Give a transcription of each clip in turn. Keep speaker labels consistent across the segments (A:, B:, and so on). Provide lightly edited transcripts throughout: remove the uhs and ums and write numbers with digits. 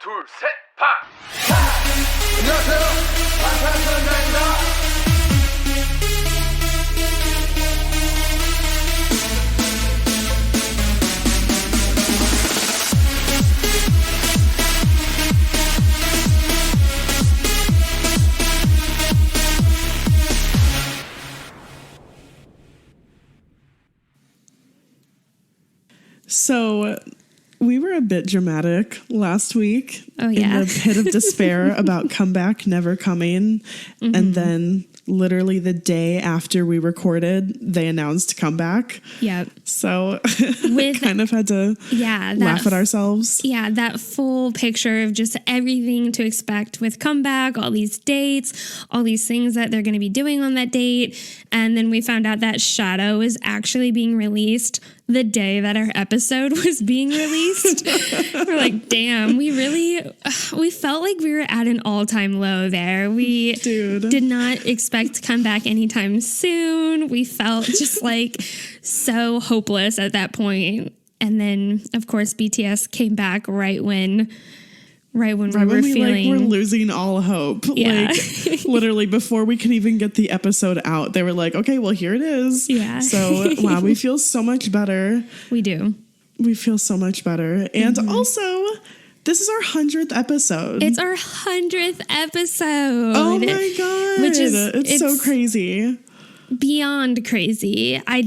A: 둘, 셋, 파! 안녕하세요. 반탄소년단입니다.
B: So we were a bit dramatic last week
C: in
B: the pit of despair about comeback never coming. Mm-hmm. And then literally the day after we recorded, they announced comeback.
C: Yep.
B: So we kind of had to laugh at ourselves.
C: Yeah, that full picture of just everything to expect with comeback, all these dates, all these things that they're going to be doing on that date. And then we found out that Shadow is actually being released the day that our episode was being released. We're like, damn, we felt like we were at an all-time low there. We did not expect to come back anytime soon. We felt just like so hopeless at that point. And then, of course, BTS came back right when we were feeling
B: we're losing all hope.
C: Yeah.
B: Like literally before we could even get the episode out, they were like, okay, well, here it is.
C: Yeah.
B: So wow, we feel so much better.
C: We do.
B: We feel so much better. And also, this is our 100th episode.
C: It's our 100th episode.
B: Oh my God. It's so crazy.
C: Beyond crazy. I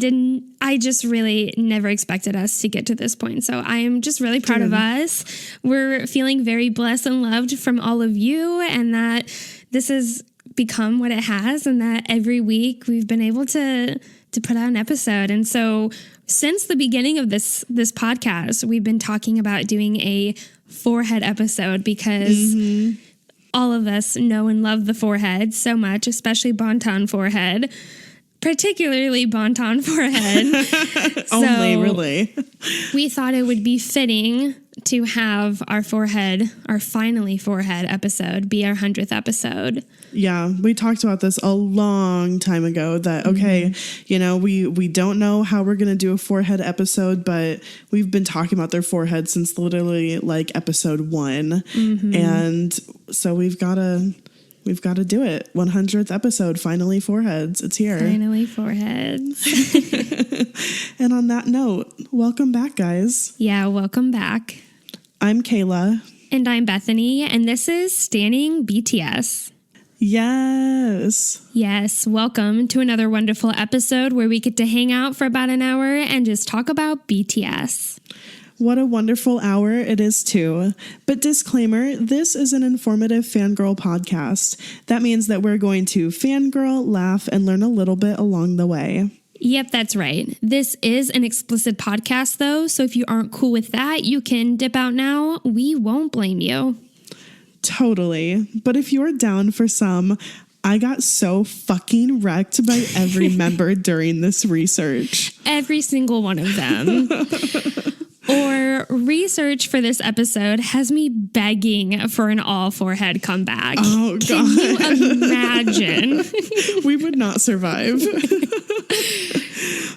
C: just really never expected us to get to this point. So I am just really proud of us. We're feeling very blessed and loved from all of you, and that this has become what it has, and that every week we've been able to put out an episode. And so since the beginning of this podcast, we've been talking about doing a forehead episode because all of us know and love the forehead so much, especially Bonton forehead. Particularly Bonton forehead.
B: Only, really.
C: We thought it would be fitting to have our finally forehead episode be our 100th episode.
B: Yeah, we talked about this a long time ago that, okay, we don't know how we're going to do a forehead episode, but we've been talking about their forehead since literally like episode 1. Mm-hmm. And so we've got to do it. 100th episode, finally foreheads. It's here.
C: Finally foreheads.
B: And on that note, welcome back, guys.
C: Yeah, welcome back.
B: I'm Kayla.
C: And I'm Bethany, and this is Standing BTS.
B: Yes.
C: Yes, welcome to another wonderful episode where we get to hang out for about an hour and just talk about BTS.
B: What a wonderful hour it is, too. But disclaimer, this is an informative fangirl podcast. That means that we're going to fangirl, laugh, and learn a little bit along the way.
C: Yep, that's right. This is an explicit podcast, though, so if you aren't cool with that, you can dip out now. We won't blame you.
B: Totally. But if you're down for some, I got so fucking wrecked by every member during this research.
C: Every single one of them. Or research for this episode has me begging for an all forehead comeback.
B: Oh, God.
C: Can you imagine?
B: We would not survive.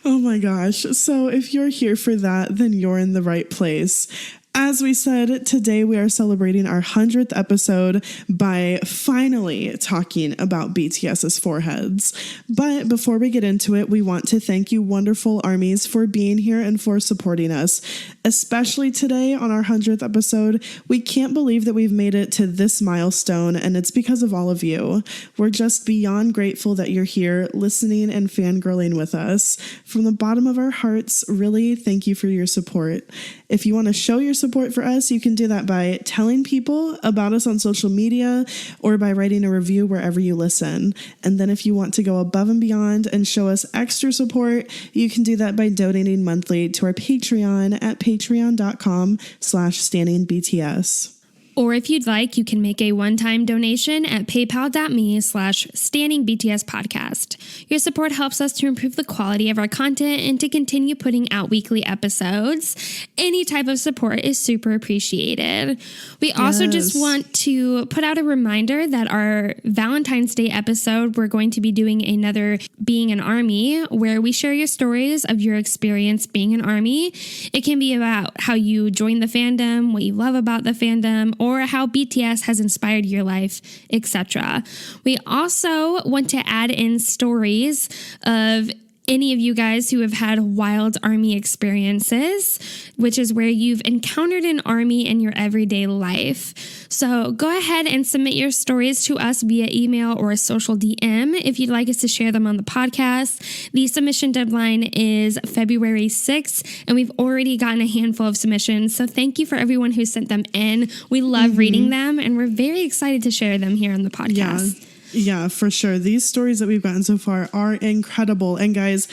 B: Oh, my gosh. So if you're here for that, then you're in the right place. As we said, today we are celebrating our 100th episode by finally talking about BTS's foreheads. But before we get into it, we want to thank you wonderful armies for being here and for supporting us, especially today on our 100th episode. We can't believe that we've made it to this milestone, and it's because of all of you. We're just beyond grateful that you're here listening and fangirling with us. From the bottom of our hearts, really thank you for your support. If you want to show your support for us, you can do that by telling people about us on social media or by writing a review wherever you listen. And then if you want to go above and beyond and show us extra support, you can do that by donating monthly to our Patreon at patreon.com/standingbts.
C: Or if you'd like, you can make a one-time donation at paypal.me/standingbtspodcast. Your support helps us to improve the quality of our content and to continue putting out weekly episodes. Any type of support is super appreciated. We also just want to put out a reminder that our Valentine's Day episode, we're going to be doing another Being an Army, where we share your stories of your experience being an army. It can be about how you joined the fandom, what you love about the fandom, or or how BTS has inspired your life, etc. We also want to add in stories of any of you guys who have had wild army experiences, which is where you've encountered an army in your everyday life. So go ahead and submit your stories to us via email or a social DM if you'd like us to share them on the podcast. The submission deadline is February 6th, and we've already gotten a handful of submissions. So thank you for everyone who sent them in. We love reading them, and we're very excited to share them here on the podcast.
B: Yeah, for sure. These stories that we've gotten so far are incredible. And guys,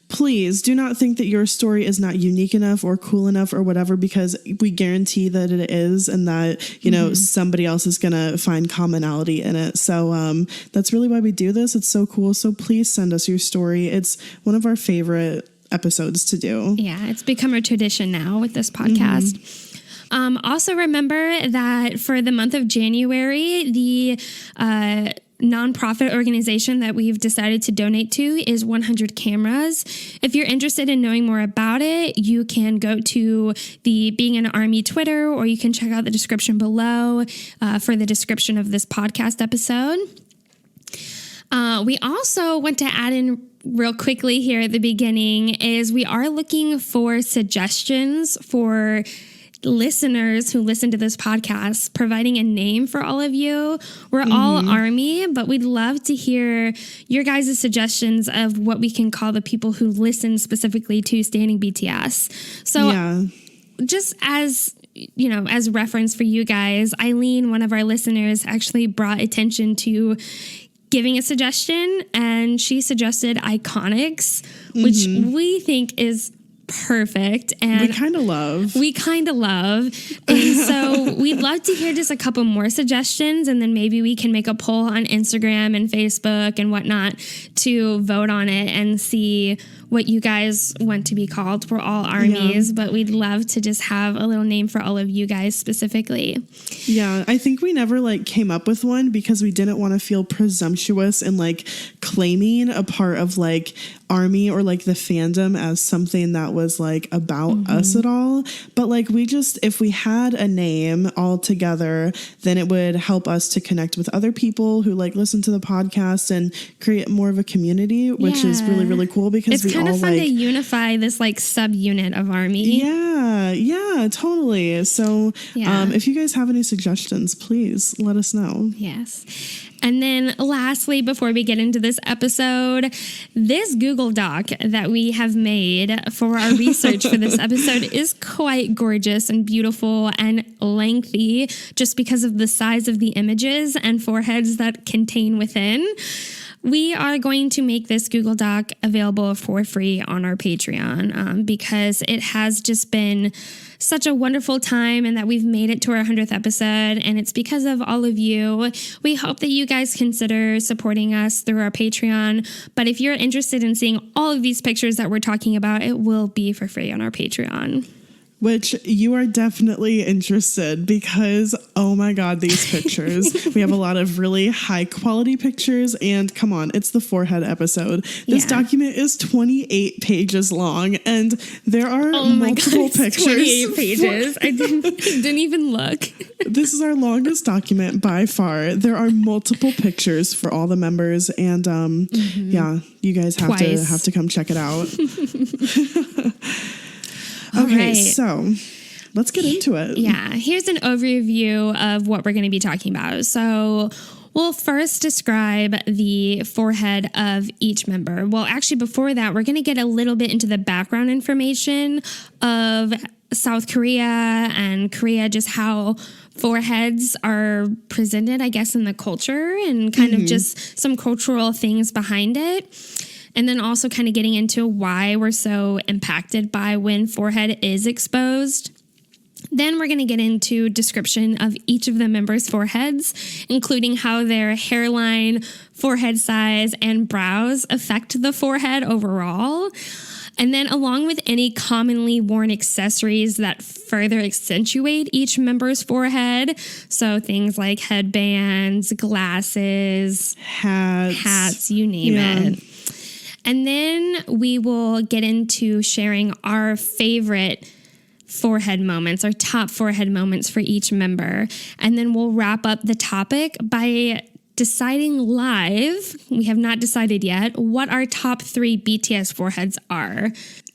B: please do not think that your story is not unique enough or cool enough or whatever, because we guarantee that it is, and that, you know, somebody else is going to find commonality in it. So that's really why we do this. It's so cool. So please send us your story. It's one of our favorite episodes to do.
C: Yeah, it's become a tradition now with this podcast. Also remember that for the month of January, the nonprofit organization that we've decided to donate to is 100 Cameras. If you're interested in knowing more about it, you can go to the Being an Army Twitter, or you can check out the description below for the description of this podcast episode. We also want to add in real quickly here at the beginning is we are looking for suggestions for listeners who listen to this podcast, providing a name for all of you. We're all Army, but we'd love to hear your guys' suggestions of what we can call the people who listen specifically to Standing BTS. So just as, you know, as reference for you guys, Eileen, one of our listeners, actually brought attention to giving a suggestion, and she suggested Iconics, which we think is perfect, and we kind of love, and so we'd love to hear just a couple more suggestions, and then maybe we can make a poll on Instagram and Facebook and whatnot to vote on it and see what you guys want to be called. We're all Armies, but we'd love to just have a little name for all of you guys specifically.
B: Yeah, I think we never came up with one because we didn't want to feel presumptuous and claiming a part of Army or the fandom as something that was about us at all. But we just, if we had a name all together, then it would help us to connect with other people who listen to the podcast and create more of a community, which is really, really cool, because
C: it's kind of fun to unify this subunit of Army.
B: Yeah, totally. So if you guys have any suggestions, please let us know.
C: Yes. And then lastly, before we get into this episode, this Google Doc that we have made for our research for this episode is quite gorgeous and beautiful and lengthy, just because of the size of the images and foreheads that contain within. We are going to make this Google Doc available for free on our Patreon because it has just been such a wonderful time, and that we've made it to our 100th episode, and it's because of all of you. We hope that you guys consider supporting us through our Patreon, but if you're interested in seeing all of these pictures that we're talking about, it will be for free on our Patreon.
B: Which you are definitely interested, because, oh my God, these pictures. We have a lot of really high quality pictures, and come on, it's the forehead episode. This document is 28 pages long, and there are multiple pictures.
C: 28 pages. I didn't even look.
B: This is our longest document by far. There are multiple pictures for all the members, and you guys have to come check it out. Okay, so let's get into it.
C: Yeah, here's an overview of what we're going to be talking about. So we'll first describe the forehead of each member. Well, actually, before that, we're going to get a little bit into the background information of South Korea and Korea, just how foreheads are presented, I guess, in the culture, and kind of just some cultural things behind it. And then also kind of getting into why we're so impacted by when forehead is exposed. Then we're going to get into description of each of the members' foreheads, including how their hairline, forehead size, and brows affect the forehead overall. And then along with any commonly worn accessories that further accentuate each member's forehead. So things like headbands, glasses, hats, you name it. And then we will get into sharing our favorite forehead moments or top forehead moments for each member. And then we'll wrap up the topic by deciding live, we have not decided yet, what our top 3 BTS foreheads are.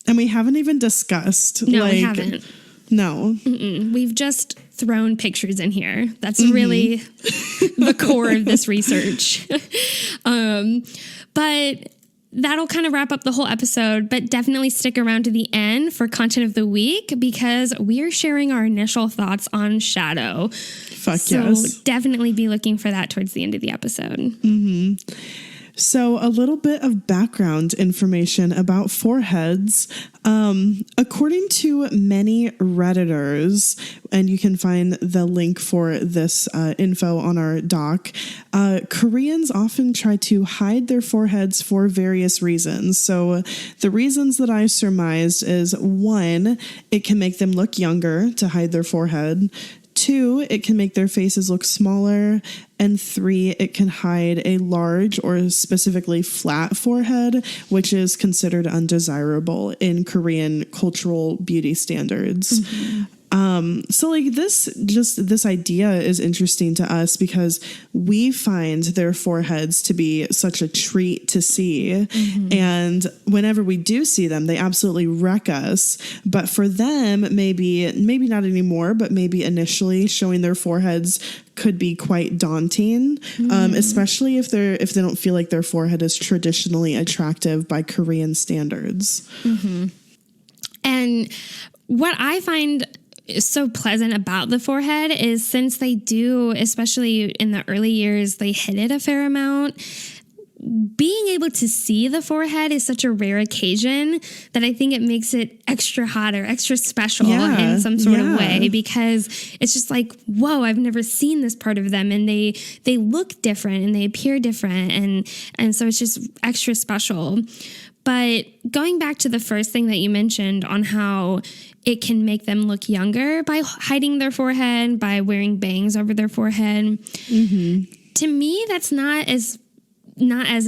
B: And we haven't even discussed.
C: No, we haven't.
B: No.
C: We've just thrown pictures in here. That's really the core of this research. But that'll kind of wrap up the whole episode, but definitely stick around to the end for content of the week because we are sharing our initial thoughts on Shadow.
B: Yes.
C: So definitely be looking for that towards the end of the episode.
B: So a little bit of background information about foreheads. According to many Redditors, and you can find the link for this info on our doc, Koreans often try to hide their foreheads for various reasons. So the reasons that I surmised is 1, it can make them look younger to hide their forehead. 2, it can make their faces look smaller. And 3, it can hide a large or specifically flat forehead, which is considered undesirable in Korean cultural beauty standards. So like this idea is interesting to us because we find their foreheads to be such a treat to see. And whenever we do see them, they absolutely wreck us. But for them, maybe not anymore, but maybe initially showing their foreheads could be quite daunting, especially if they don't feel like their forehead is traditionally attractive by Korean standards.
C: And what I find is so pleasant about the forehead is since they do, especially in the early years, they hit it a fair amount. Being able to see the forehead is such a rare occasion that I think it makes it extra hot or extra special in some sort of way because it's just like, whoa, I've never seen this part of them. And they look different and they appear different. And so it's just extra special. But going back to the first thing that you mentioned on how it can make them look younger by hiding their forehead, by wearing bangs over their forehead. To me, that's not as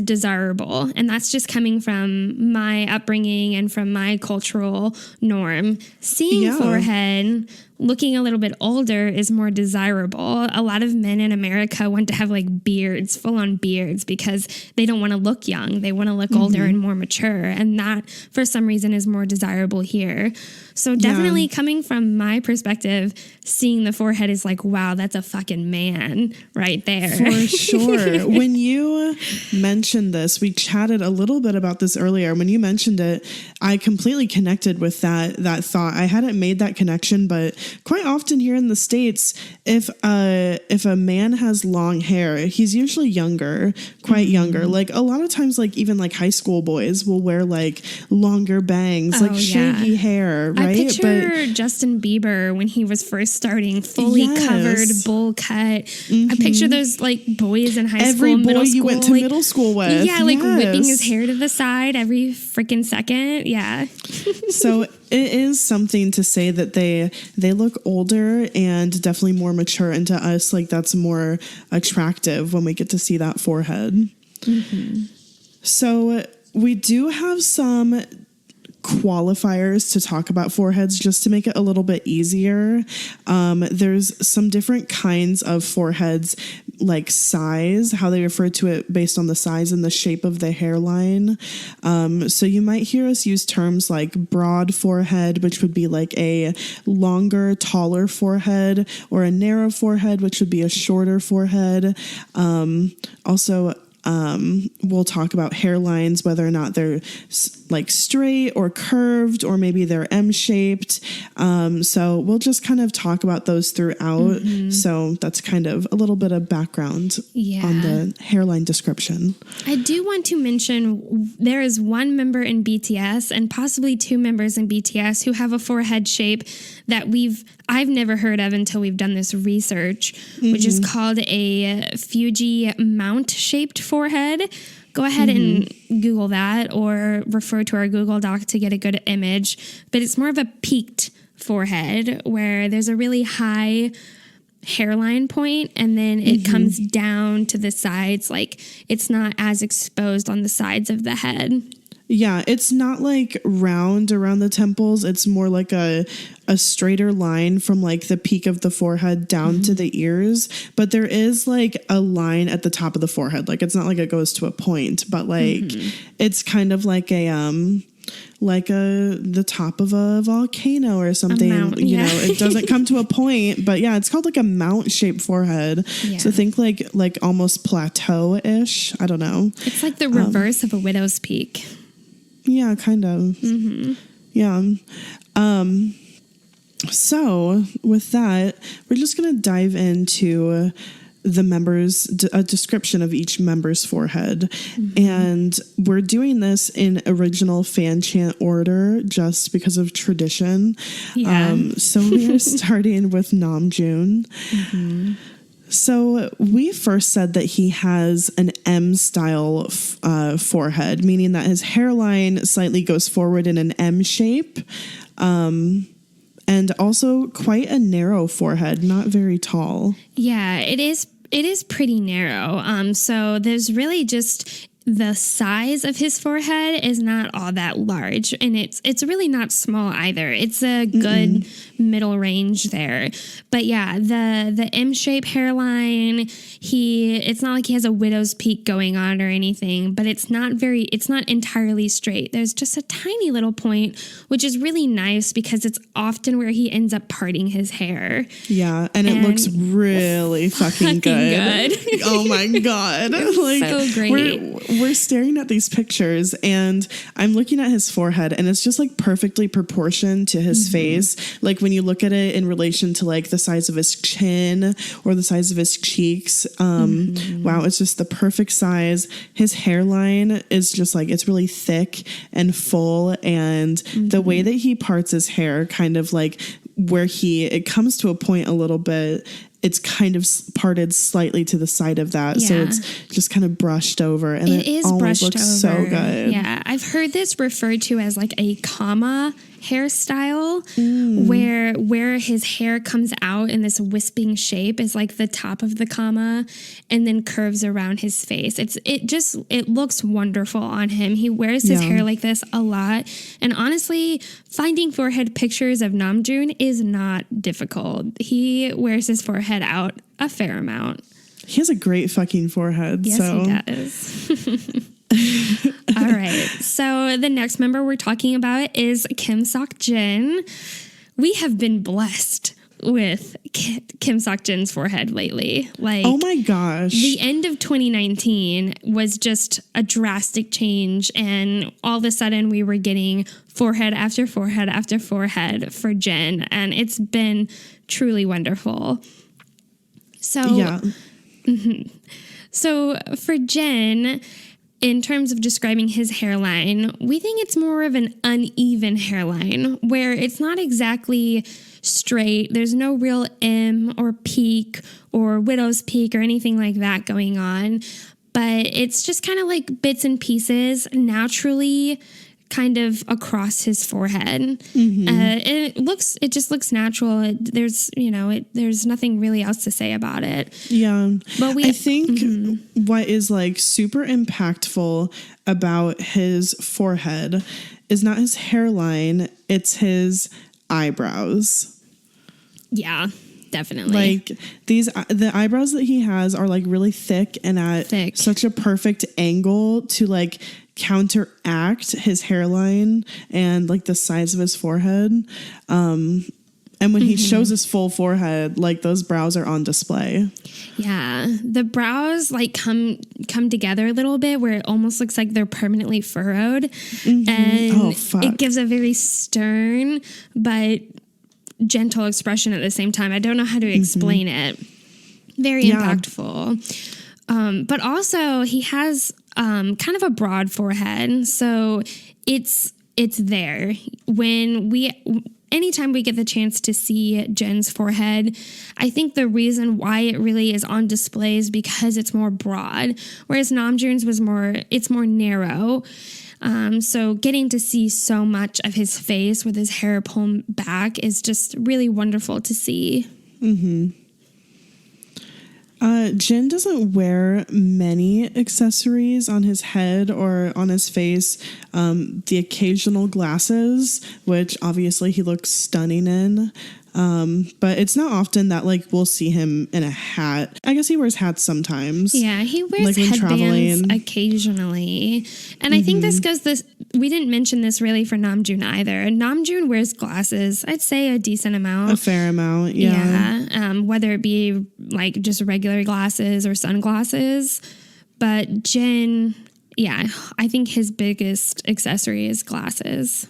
C: desirable. And that's just coming from my upbringing and from my cultural norm. Seeing forehead looking a little bit older is more desirable. A lot of men in America want to have like beards, full on beards, because they don't want to look young. They want to look older and more mature. And that for some reason is more desirable here. So definitely coming from my perspective, seeing the forehead is like, wow, that's a fucking man right there.
B: For sure. When you mentioned this, we chatted a little bit about this earlier. When you mentioned it, I completely connected with that thought. I hadn't made that connection, but quite often here in the States, if a man has long hair, he's usually younger, quite younger. Like a lot of times, like even like high school boys will wear like longer bangs, like shaggy hair, right?
C: I picture Justin Bieber when he was first starting, fully covered, bowl cut. I picture those like boys in high school, middle school.
B: You went to middle school with.
C: Yeah, like whipping his hair to the side every freaking second. Yeah.
B: So it is something to say that they look older and definitely more mature, and to us, like that's more attractive when we get to see that forehead. So we do have some qualifiers to talk about foreheads just to make it a little bit easier. There's some different kinds of foreheads, like size, how they refer to it based on the size and the shape of the hairline. So you might hear us use terms like broad forehead, which would be like a longer, taller forehead, or a narrow forehead, which would be a shorter forehead. We'll talk about hairlines, whether or not they're like straight or curved, or maybe they're M-shaped. So we'll just kind of talk about those throughout. So that's kind of a little bit of background on the hairline description.
C: I do want to mention there is one member in BTS and possibly 2 members in BTS who have a forehead shape that I've never heard of until we've done this research, which is called a Fuji mount-shaped forehead. Go ahead and Google that or refer to our Google Doc to get a good image. But it's more of a peaked forehead where there's a really high hairline point and then it comes down to the sides. Like it's not as exposed on the sides of the head.
B: Yeah, it's not like round around the temples. It's more like a straighter line from like the peak of the forehead down to the ears. But there is like a line at the top of the forehead. Like it's not like it goes to a point, but like it's kind of like the top of a volcano or something.
C: Mount,
B: you know, it doesn't come to a point, but yeah, it's called like a mount shaped forehead.
C: Yeah.
B: So think like almost plateau-ish. I don't know.
C: It's like the reverse of a widow's peak.
B: Yeah, kind of. Yeah. So with that, we're just going to dive into the members, a description of each member's forehead. And we're doing this in original fan chant order just because of tradition.
C: Yeah.
B: So we are starting with Namjoon. So we first said that he has an M-style forehead, meaning that his hairline slightly goes forward in an M shape, and also quite a narrow forehead, not very tall.
C: Yeah, it is pretty narrow. So there's really just the size of his forehead is not all that large, and it's really not small either. It's a good middle range there. But yeah, the M-shaped hairline, it's not like he has a widow's peak going on or anything, but it's not entirely straight. There's just a tiny little point, which is really nice because it's often where he ends up parting his hair.
B: Yeah, and it looks really fucking good. Oh my God. Like,
C: so great.
B: We're staring at these pictures and I'm looking at his forehead and it's just like perfectly proportioned to his face. Like when you look at it in relation to like the size of his chin or the size of his cheeks. Wow, it's just the perfect size. His hairline is just like, it's really thick and full. And the way that he parts his hair kind of like where it comes to a point a little bit, it's kind of parted slightly to the side of that. So it's just kind of brushed over and it
C: is
B: always
C: brushed
B: looks
C: over.
B: so good.
C: Yeah. I've heard this referred to as like a comma hairstyle where his hair comes out in this wisping shape is like the top of the comma and then curves around his face. It looks wonderful on him. He wears his hair like this a lot. And honestly, finding forehead pictures of Namjoon is not difficult. He wears his forehead out a fair amount.
B: He has a great fucking forehead.
C: Yes, he does. All right. So the next member we're talking about is Kim Sok-jin. We have been blessed with Kim Sok-jin's forehead lately. Like,
B: oh my gosh.
C: The end of 2019 was just a drastic change, and all of a sudden we were getting forehead after forehead after forehead for Jin, and it's been truly wonderful. So,
B: yeah.
C: So for Jin, in terms of describing his hairline, we think it's more of an uneven hairline where it's not exactly straight. There's no real M or peak or widow's peak or anything like that going on, but it's just kind of like bits and pieces naturally kind of across his forehead. It just looks natural. There's nothing really else to say about it.
B: Yeah.
C: But
B: I think what is like super impactful about his forehead is not his hairline, it's his eyebrows.
C: Yeah, definitely.
B: Like the eyebrows that he has are like really thick and at such a perfect angle to like counteract his hairline and like the size of his forehead. And when he shows his full forehead, like those brows are on display.
C: Yeah, the brows like come together a little bit where it almost looks like they're permanently furrowed. And it gives a very stern but gentle expression at the same time. I don't know how to explain it. Very impactful. But also he has kind of a broad forehead, so it's there. Anytime we get the chance to see Jen's forehead, I think the reason why it really is on display is because it's more broad, whereas Namjoon's it's more narrow. So getting to see so much of his face with his hair pulled back is just really wonderful to see.
B: Jin doesn't wear many accessories on his head or on his face. The occasional glasses, which obviously he looks stunning in. But it's not often that like we'll see him in a hat. I guess he wears hats sometimes.
C: Yeah, he wears
B: like when
C: headbands
B: traveling.
C: occasionally. And I think we didn't mention this really for Namjoon either. Namjoon wears glasses, I'd say a decent amount.
B: A fair amount, yeah.
C: Whether it be like just regular glasses or sunglasses. But Jin, yeah, I think his biggest accessory is glasses.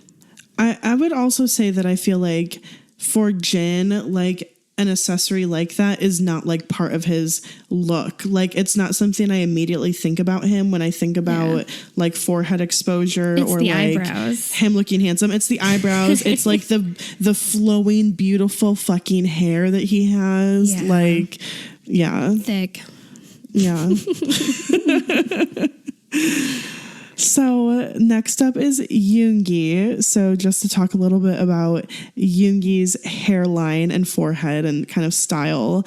B: I would also say that I feel like for Jin, like an accessory like that is not like part of his look. Like it's not something I immediately think about him when I think about like forehead exposure or
C: the
B: like
C: eyebrows.
B: Him looking handsome. It's the eyebrows. It's like the flowing, beautiful fucking hair that he has.
C: Yeah.
B: Like, yeah.
C: Thick.
B: Yeah. So next up is Yoongi. So just to talk a little bit about Yoongi's hairline and forehead and kind of style.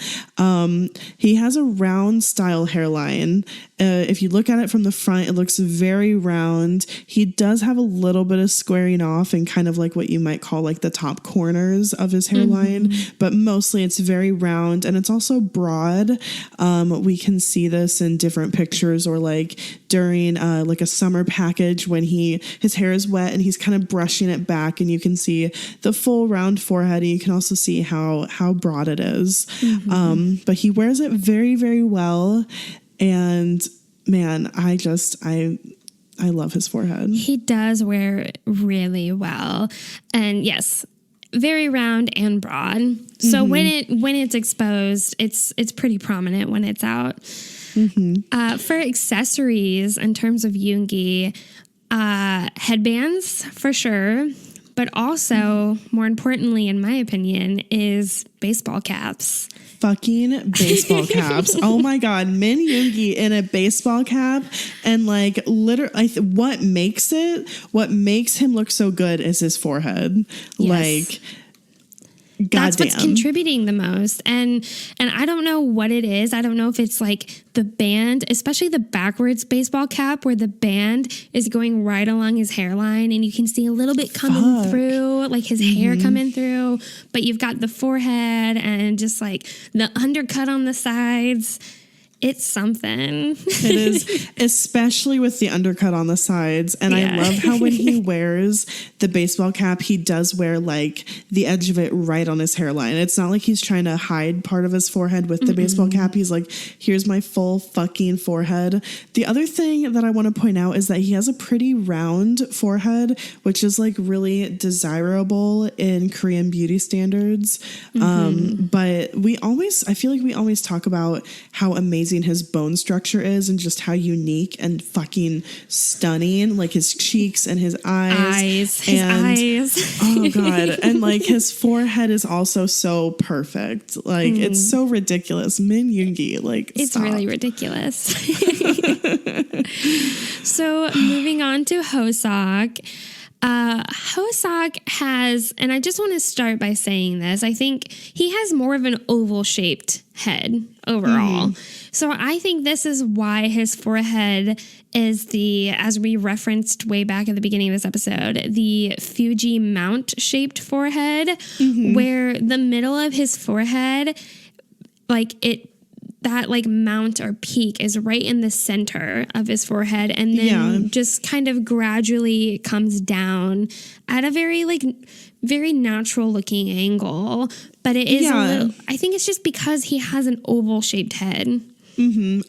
B: He has a round style hairline. If you look at it from the front, it looks very round. He does have a little bit of squaring off and kind of like what you might call like the top corners of his hairline, but mostly it's very round and it's also broad. We can see this in different pictures or like during like a summer package when his hair is wet and he's kind of brushing it back and you can see the full round forehead and you can also see how broad it is. But he wears it very, very well. And man, I love his forehead.
C: He does wear it really well. And yes, very round and broad. So when it's exposed, it's pretty prominent when it's out. For accessories, in terms of Yoongi, headbands for sure, but also more importantly, in my opinion, is baseball caps.
B: Fucking baseball caps. Oh my God. Min Yoongi in a baseball cap and like literally what makes him look so good is his forehead.
C: Yes.
B: Like
C: That's
B: goddamn.
C: what's contributing the most. And I don't know what it is. I don't know if it's like the band, especially the backwards baseball cap where the band is going right along his hairline and you can see a little bit coming through, like his hair coming through, but you've got the forehead and just like the undercut on the sides. It's something.
B: It is, especially with the undercut on the sides. And I love how when he wears the baseball cap, he does wear like the edge of it right on his hairline. It's not like he's trying to hide part of his forehead with the baseball cap. He's like, here's my full fucking forehead. The other thing that I want to point out is that he has a pretty round forehead, which is like really desirable in Korean beauty standards. But I feel like we always talk about how amazing his bone structure is and just how unique and fucking stunning, like his cheeks and his eyes.
C: His eyes.
B: Oh God. And like his forehead is also so perfect. Like it's so ridiculous. Min Yoongi, like
C: it's
B: stop.
C: really ridiculous. So moving on to Hoseok. Hoseok has, and I just want to start by saying this, I think he has more of an oval shaped head overall. So I think this is why his forehead is as we referenced way back at the beginning of this episode, the Fuji mount shaped forehead, where the middle of his forehead, that like mount or peak is right in the center of his forehead and then just kind of gradually comes down at a very natural looking angle. But it is I think it's just because he has an oval shaped head.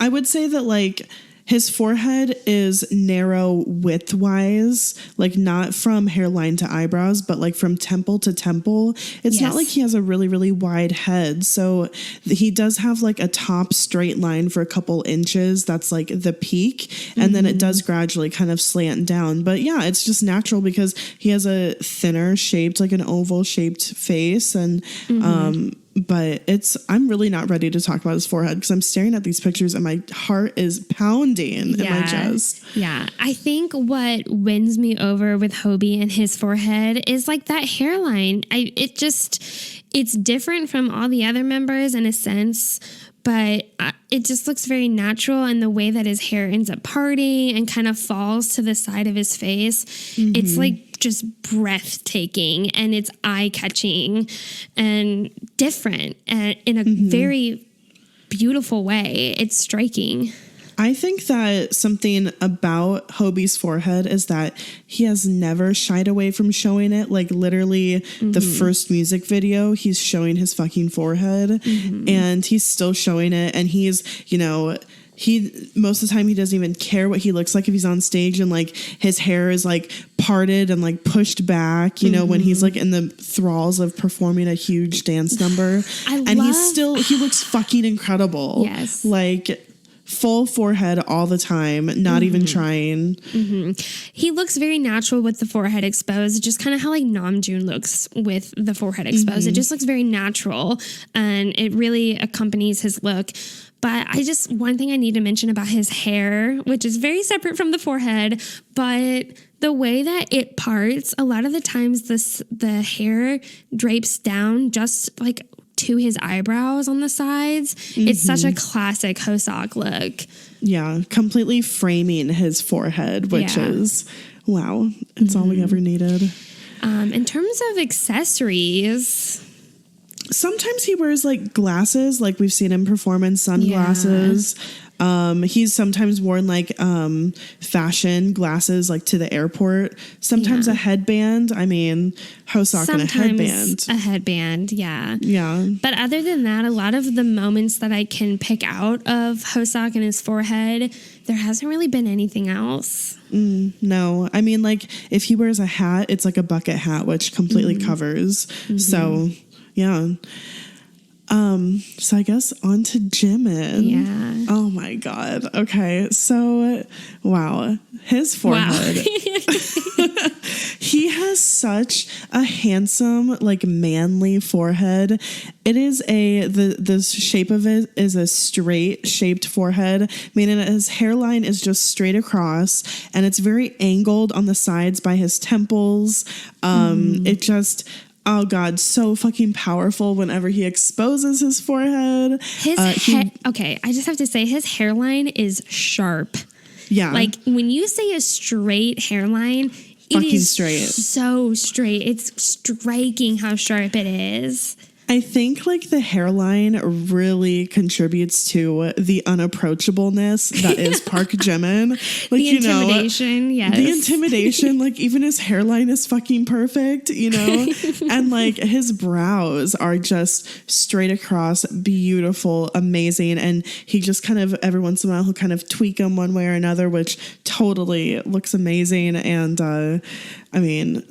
B: I would say that like his forehead is narrow width-wise, like not from hairline to eyebrows, but like from temple to temple. It's not like he has a really, really wide head. So he does have like a top straight line for a couple inches. That's like the peak. And then it does gradually kind of slant down. But yeah, it's just natural because he has a thinner shaped, like an oval shaped face. And but I'm really not ready to talk about his forehead because I'm staring at these pictures and my heart is pounding in my chest.
C: Yeah. I think what wins me over with Hobie and his forehead is like that hairline. It's different from all the other members in a sense, but it just looks very natural, and the way that his hair ends up parting and kind of falls to the side of his face, it's like just breathtaking, and it's eye-catching and different and in a very beautiful way. It's striking.
B: I think that something about Hobie's forehead is that he has never shied away from showing it. Like literally the first music video, he's showing his fucking forehead and he's still showing it. And he's, you know, most of the time he doesn't even care what he looks like if he's on stage, and like his hair is like parted and like pushed back, you know, when he's like in the thralls of performing a huge dance number. He looks fucking incredible.
C: Yes.
B: Like full forehead all the time, not even trying.
C: He looks very natural with the forehead exposed, just kind of how like Namjoon looks with the forehead exposed. It just looks very natural, and it really accompanies his look. But one thing I need to mention about his hair, which is very separate from the forehead, but the way that it parts, a lot of the times the hair drapes down just like to his eyebrows on the sides. It's such a classic Hoseok look. Yeah,
B: completely framing his forehead, which is, wow, it's all we ever needed.
C: In terms of accessories,
B: sometimes he wears like glasses, like we've seen him perform in sunglasses. He's sometimes worn like fashion glasses, like to the airport. Sometimes a headband. I mean, Hoseok and a headband.
C: A headband, yeah.
B: Yeah.
C: But other than that, a lot of the moments that I can pick out of Hoseok and his forehead, there hasn't really been anything else.
B: No. I mean, like if he wears a hat, it's like a bucket hat, which completely covers. So, yeah. So I guess on to Jimin.
C: Yeah.
B: Oh my God. Okay. So, wow. His forehead. Wow. He has such a handsome, like manly forehead. It is the shape of it is a straight shaped forehead, meaning that his hairline is just straight across, and it's very angled on the sides by his temples. It just, oh God, so fucking powerful whenever he exposes his forehead.
C: Okay, I just have to say his hairline is sharp.
B: Yeah.
C: Like when you say a straight hairline, it is
B: straight.
C: So straight. It's striking how sharp it is.
B: I think like the hairline really contributes to the unapproachableness that is Park Jimin. Like,
C: the intimidation, yes.
B: The intimidation, like even his hairline is fucking perfect, you know? And like his brows are just straight across, beautiful, amazing. And he just kind of, every once in a while, he'll kind of tweak them one way or another, which totally looks amazing. And I mean,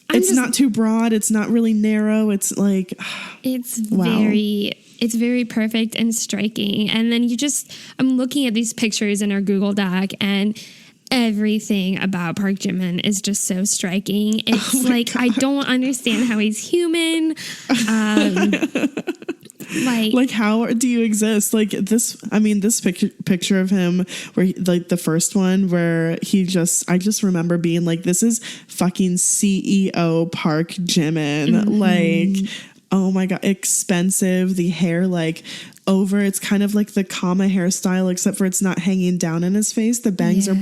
B: it's not too broad. It's not really narrow. It's like,
C: it's very perfect and striking. And then I'm looking at these pictures in our Google Doc, and everything about Park Jimin is just so striking. It's like, God. I don't understand how he's human. Like
B: how do you exist? Like this, I mean, this picture of him where like the first one where I just remember being like, this is fucking CEO Park Jimin. Like, oh my God, expensive. The hair like over, it's kind of like the Kama hairstyle, except for it's not hanging down in his face. The bangs are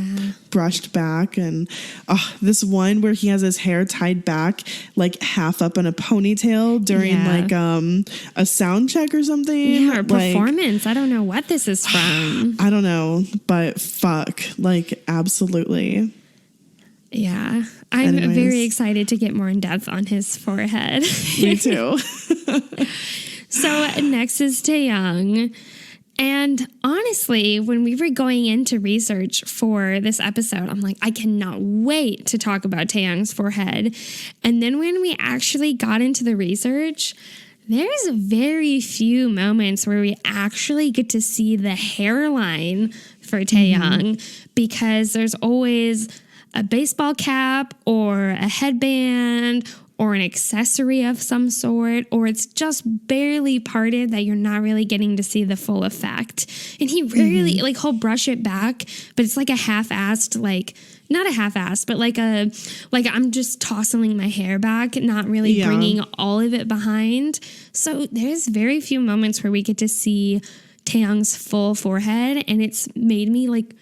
B: brushed back. And this one where he has his hair tied back like half up in a ponytail during like a sound check or something.
C: Yeah, or performance. I don't know what this is from.
B: I don't know, but fuck, like absolutely.
C: Yeah, I'm very excited to get more in depth on his forehead.
B: Me too.
C: So next is Taeyang. And honestly, when we were going into research for this episode, I'm like, I cannot wait to talk about Taeyang's forehead. And then when we actually got into the research, there's very few moments where we actually get to see the hairline for Taeyang, because there's always a baseball cap or a headband or an accessory of some sort, or it's just barely parted that you're not really getting to see the full effect. And he rarely, like, he'll brush it back, but it's like a half-assed, like, not a half-assed, but like I'm just tossing my hair back, not really bringing all of it behind. So there's very few moments where we get to see Taehyung's full forehead, and it's made me like,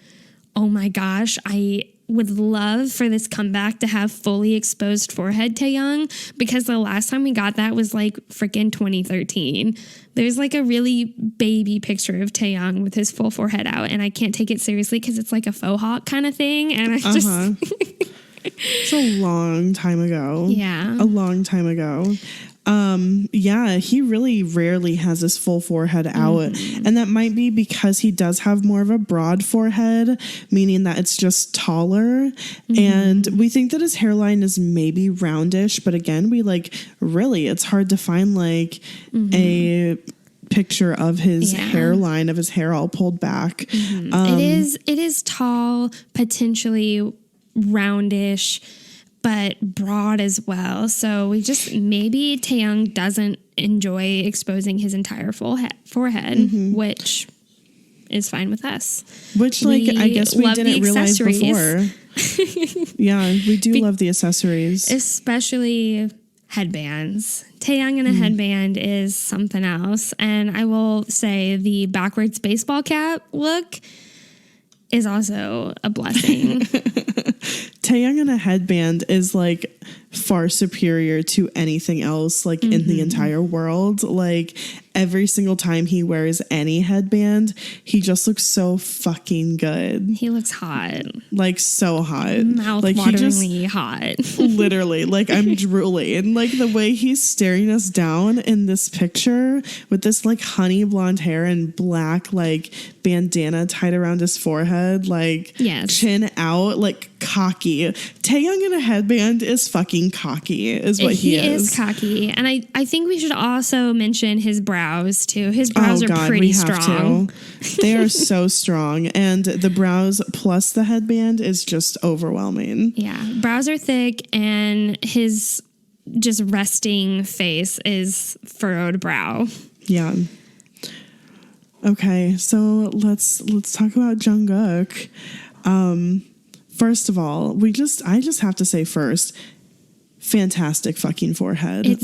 C: oh my gosh, I would love for this comeback to have fully exposed forehead Taehyung, because the last time we got that was like freaking 2013. There's like a really baby picture of Taehyung with his full forehead out, and I can't take it seriously because it's like a faux hawk kind of thing, and I just...
B: It's a long time ago.
C: Yeah.
B: A long time ago. He really rarely has his full forehead out. And that might be because he does have more of a broad forehead, meaning that it's just taller. And we think that his hairline is maybe roundish, but again, it's hard to find like a picture of his hairline, of his hair all pulled back.
C: It is tall, potentially roundish, but broad as well. So maybe Taehyung doesn't enjoy exposing his entire forehead, which is fine with us.
B: Which, I guess we didn't realize before. Yeah, we do love the accessories.
C: Especially headbands. Taehyung in a headband is something else. And I will say the backwards baseball cap look is also a blessing.
B: Taehyung in a headband is like far superior to anything else like in the entire world. Like every single time he wears any headband, he just looks so fucking good.
C: He looks hot.
B: Like so hot.
C: Mouth-wateringly hot.
B: Literally, like I'm drooling. And like the way he's staring us down in this picture with this like honey blonde hair and black like bandana tied around his forehead, like chin out, like cocky. Taehyung in a headband is fucking cocky, is what he is.
C: He is cocky. And I think we should also mention his brows too. His brows are pretty strong.
B: They are so strong. And the brows plus the headband is just overwhelming.
C: Yeah. Brows are thick, and his just resting face is furrowed brow.
B: Yeah. Okay, so let's talk about Jungkook. First of all, I just have to say first, fantastic fucking forehead.
C: It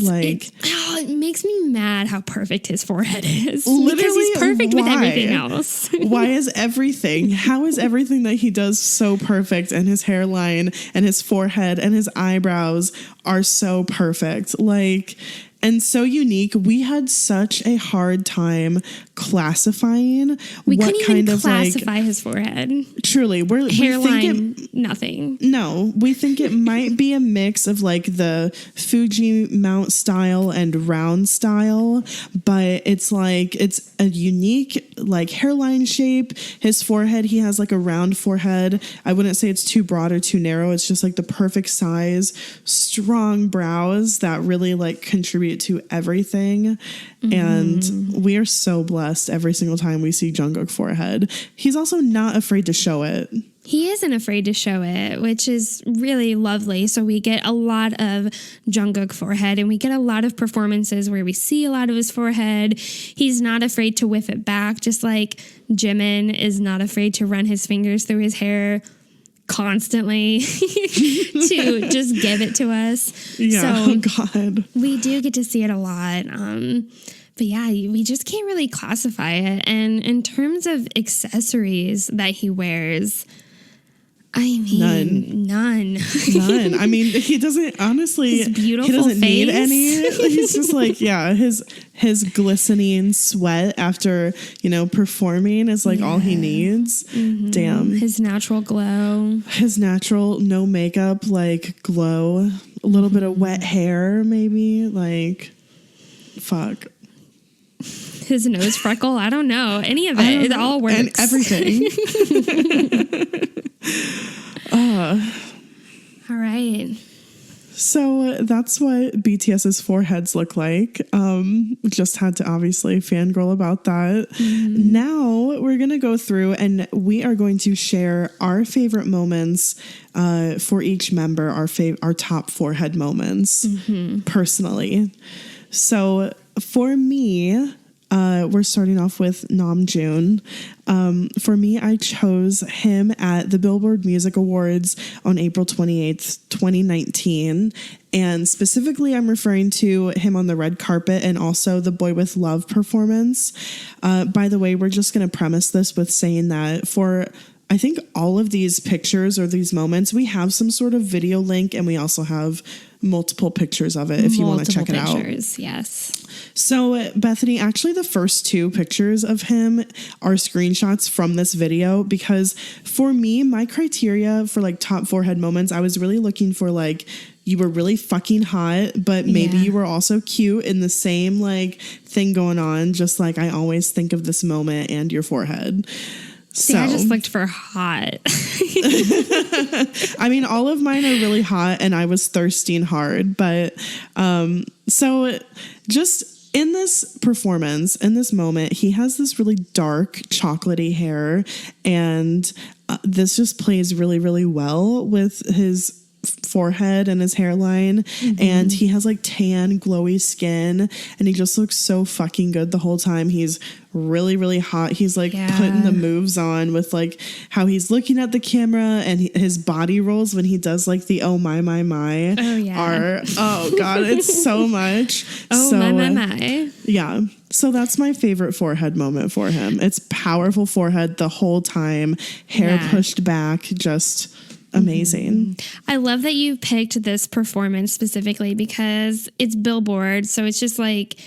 C: makes me mad how perfect his forehead is.
B: Literally,
C: because he's perfect with everything else.
B: How is everything that he does so perfect, and his hairline and his forehead and his eyebrows are so perfect? And so unique. We had such a hard time classifying
C: classify his forehead.
B: Truly,
C: hairline, nothing.
B: No, we think it might be a mix of like the Fuji mount style and round style, but it's a unique like hairline shape. His forehead, he has like a round forehead. I wouldn't say it's too broad or too narrow. It's just like the perfect size, strong brows that really like contribute to everything. And we are so blessed every single time we see Jungkook forehead. He's also not afraid to show it.
C: He isn't afraid to show it, which is really lovely. So we get a lot of Jungkook forehead, and we get a lot of performances where we see a lot of his forehead. He's not afraid to whiff it back, just like Jimin is not afraid to run his fingers through his hair constantly to just give it to us.
B: Yeah,
C: so
B: oh God.
C: We do get to see it a lot. But yeah, we just can't really classify it. And in terms of accessories that he wears, I mean, none.
B: I mean, he doesn't, honestly,
C: his beautiful
B: he doesn't
C: face.
B: need any. He's just like, his glistening sweat after, performing is like all he needs. Damn.
C: His natural glow.
B: His natural, no makeup, like glow. A little bit of wet hair, maybe. Like, fuck.
C: His nose freckle. I don't know. Any of it. It all works.
B: And everything.
C: All right.
B: So that's what BTS's foreheads look like. Just had to obviously fangirl about that. Now we're going to go through and we are going to share our favorite moments for each member, our top forehead moments personally. So for me, we're starting off with Namjoon. For me, I chose him at the Billboard Music Awards on April 28th, 2019. And specifically, I'm referring to him on the red carpet and also the Boy With Love performance. By the way, we're just going to premise this with saying that for I think all of these pictures or these moments, we have some sort of video link and we also have multiple pictures of it if you want to check it out.
C: Yes.
B: So Bethany, actually the first two pictures of him are screenshots from this video because for me, my criteria for like top forehead moments, I was really looking for like, you were really fucking hot, but maybe you were also cute in the same like thing going on. Just like I always think of this moment and your forehead.
C: See, I just looked for hot.
B: I mean, all of mine are really hot and I was thirsting hard. But so just in this performance, in this moment, he has this really dark chocolatey hair. And this just plays really, really well with his forehead and his hairline. And he has like tan glowy skin and he just looks so fucking good the whole time. He's really, really hot. He's like putting the moves on with like how he's looking at the camera and his body rolls when he does like the oh my are oh god, it's so much.
C: My.
B: Yeah. So that's my favorite forehead moment for him. It's powerful forehead the whole time, hair pushed back, just amazing.
C: I love that you picked this performance specifically because it's Billboard, so it's just like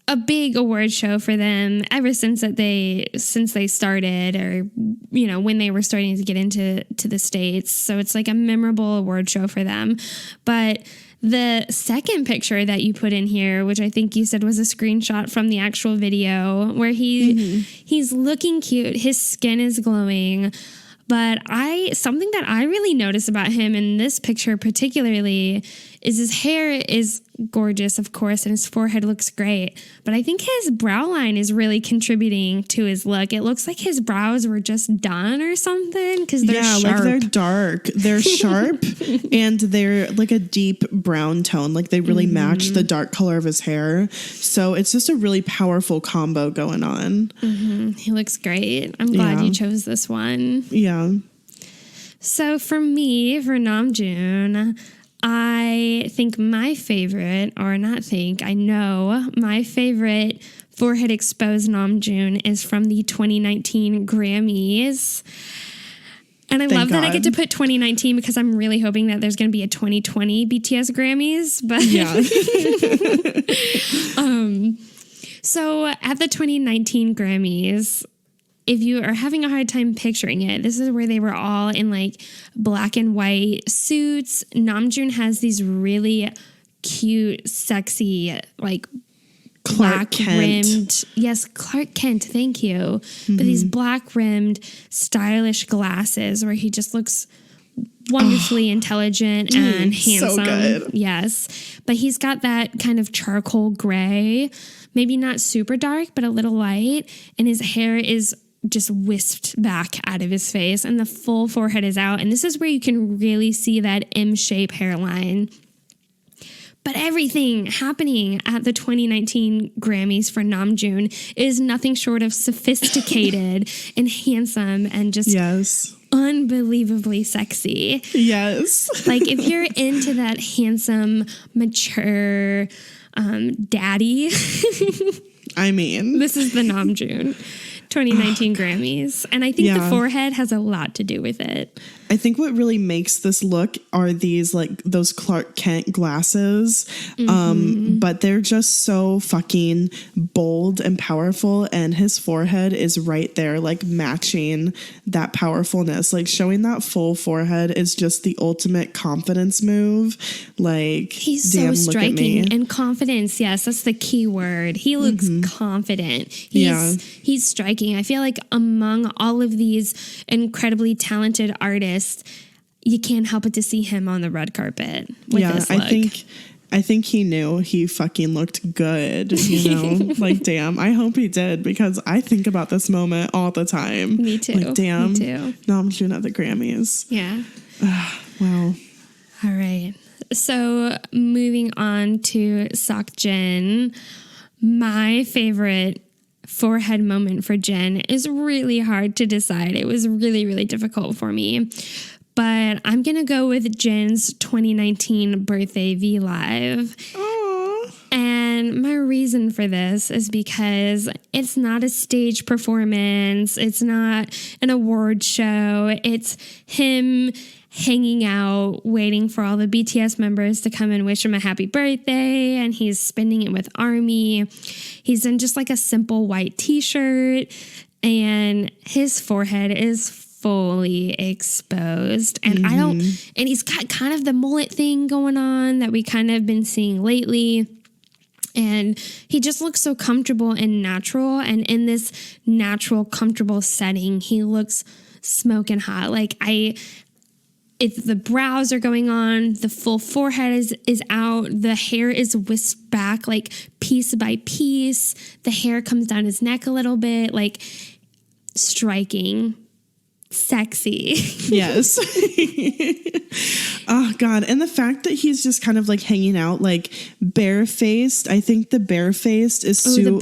C: a big award show for them ever since they started, or you know, when they were starting to get into the States. So it's like a memorable award show for them. But the second picture that you put in here, which I think you said was a screenshot from the actual video, where he's looking cute, his skin is glowing. But something that I really notice about him in this picture particularly is his hair is gorgeous, of course, and his forehead looks great. But I think his brow line is really contributing to his look. It looks like his brows were just done or something because they're sharp.
B: Like they're dark. They're sharp and they're like a deep brown tone. Like they really match the dark color of his hair. So it's just a really powerful combo going on.
C: He looks great. I'm glad you chose this one.
B: Yeah.
C: So for me, for Namjoon, I think my favorite, or not think, I know my favorite forehead exposed Namjoon is from the 2019 Grammys. And I love that I get to put 2019 because I'm really hoping that there's going to be a 2020 BTS Grammys. But so at the 2019 Grammys, if you are having a hard time picturing it, this is where they were all in like black and white suits. Namjoon has these really cute, sexy, like black rimmed. Yes, Clark Kent. Thank you. But these black rimmed, stylish glasses where he just looks wonderfully intelligent and handsome.
B: So good.
C: Yes. But he's got that kind of charcoal gray, maybe not super dark, but a little light. And his hair is just wisped back out of his face and the full forehead is out. And this is where you can really see that M-shape hairline. But everything happening at the 2019 Grammys for Namjoon is nothing short of sophisticated and handsome and just unbelievably sexy.
B: Yes.
C: Like if you're into that handsome, mature daddy,
B: I mean,
C: this is the Namjoon 2019 Grammys. And I think the forehead has a lot to do with it.
B: I think what really makes this look are these like those Clark Kent glasses. But they're just so fucking bold and powerful. And his forehead is right there, like matching that powerfulness. Like showing that full forehead is just the ultimate confidence move. Like
C: he's so striking and confidence. Yes, that's the key word. He looks confident. He's striking. I feel like among all of these incredibly talented artists, you can't help but to see him on the red carpet with this look.
B: I think he knew he fucking looked good, you know? Like, damn, I hope he did, because I think about this moment all the time.
C: Me too.
B: Like, damn,
C: Me too.
B: nominated at the Grammys.
C: Yeah.
B: Wow.
C: All right. So moving on to Seokjin, my favorite forehead moment for Jin is really hard to decide. It was really, really difficult for me. But I'm going to go with Jin's 2019 birthday V Live.
B: Aww.
C: And my reason for this is because it's not a stage performance. It's not an award show. It's him hanging out, waiting for all the BTS members to come and wish him a happy birthday. And he's spending it with ARMY. He's in just like a simple white t-shirt. And his forehead is fully exposed. And and he's got kind of the mullet thing going on that we kind of been seeing lately. And he just looks so comfortable and natural. And in this natural, comfortable setting, he looks smoking hot. Like if the brows are going on, the full forehead is out, the hair is whisked back like piece by piece. The hair comes down his neck a little bit, like striking. Sexy.
B: Yes. Oh God. And the fact that he's just kind of like hanging out like barefaced, I think the barefaced is so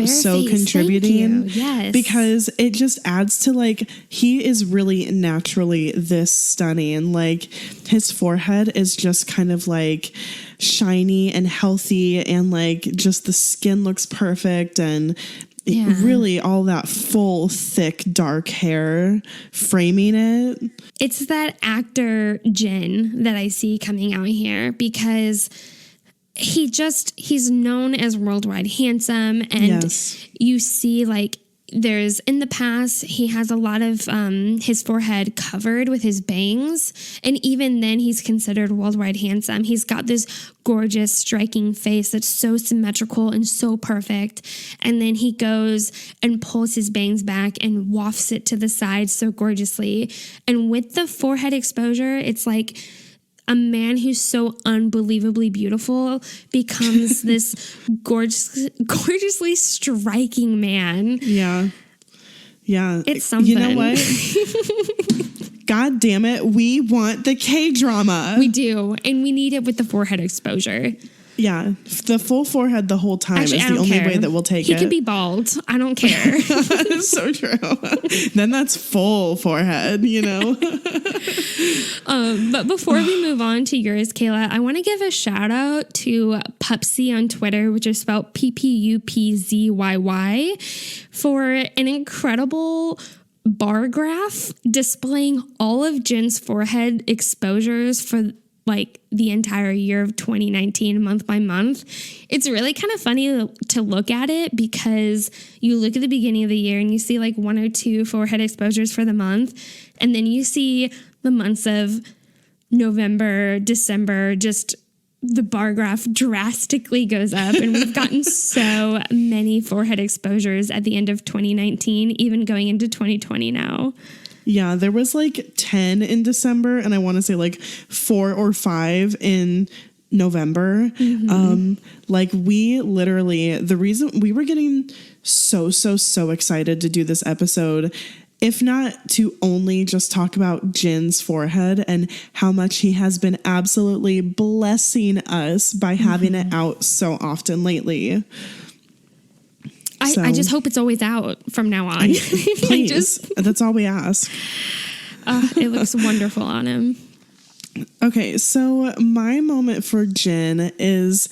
B: contributing.
C: Yes.
B: Because it just adds to like, he is really naturally this stunning. Like his forehead is just kind of like shiny and healthy, and like just the skin looks perfect, and really all that full, thick, dark hair framing it.
C: It's that actor Jin that I see coming out here, because he's known as worldwide handsome, and you see like there's in the past, he has a lot of his forehead covered with his bangs. And even then he's considered worldwide handsome. He's got this gorgeous, striking face that's so symmetrical and so perfect. And then he goes and pulls his bangs back and wafts it to the side so gorgeously. And with the forehead exposure, it's like a man who's so unbelievably beautiful becomes this gorgeously striking man.
B: Yeah. Yeah.
C: It's something.
B: You know what? God damn it. We want the K-drama.
C: We do. And we need it with the forehead exposure.
B: Yeah. The full forehead the whole time is the only way that we'll take it.
C: He could be bald. I don't care.
B: That is so true. Then that's full forehead, you know?
C: But before we move on to yours, Kayla, I want to give a shout out to Pupsy on Twitter, which is spelled PPUPZYY, for an incredible bar graph displaying all of Jin's forehead exposures for like the entire year of 2019, month by month. It's really kind of funny to look at it, because you look at the beginning of the year and you see like 1 or 2 forehead exposures for the month. And then you see the months of November, December, just the bar graph drastically goes up. And we've gotten so many forehead exposures at the end of 2019, even going into 2020 now.
B: Yeah, there was like 10 in December, and I want to say like 4 or 5 in November. Like we literally, the reason we were getting so excited to do this episode, if not to only just talk about Jin's forehead and how much he has been absolutely blessing us by having it out so often lately.
C: I just hope it's always out from now on.
B: Please. That's all we ask.
C: It looks wonderful on him.
B: Okay, so my moment for Jin is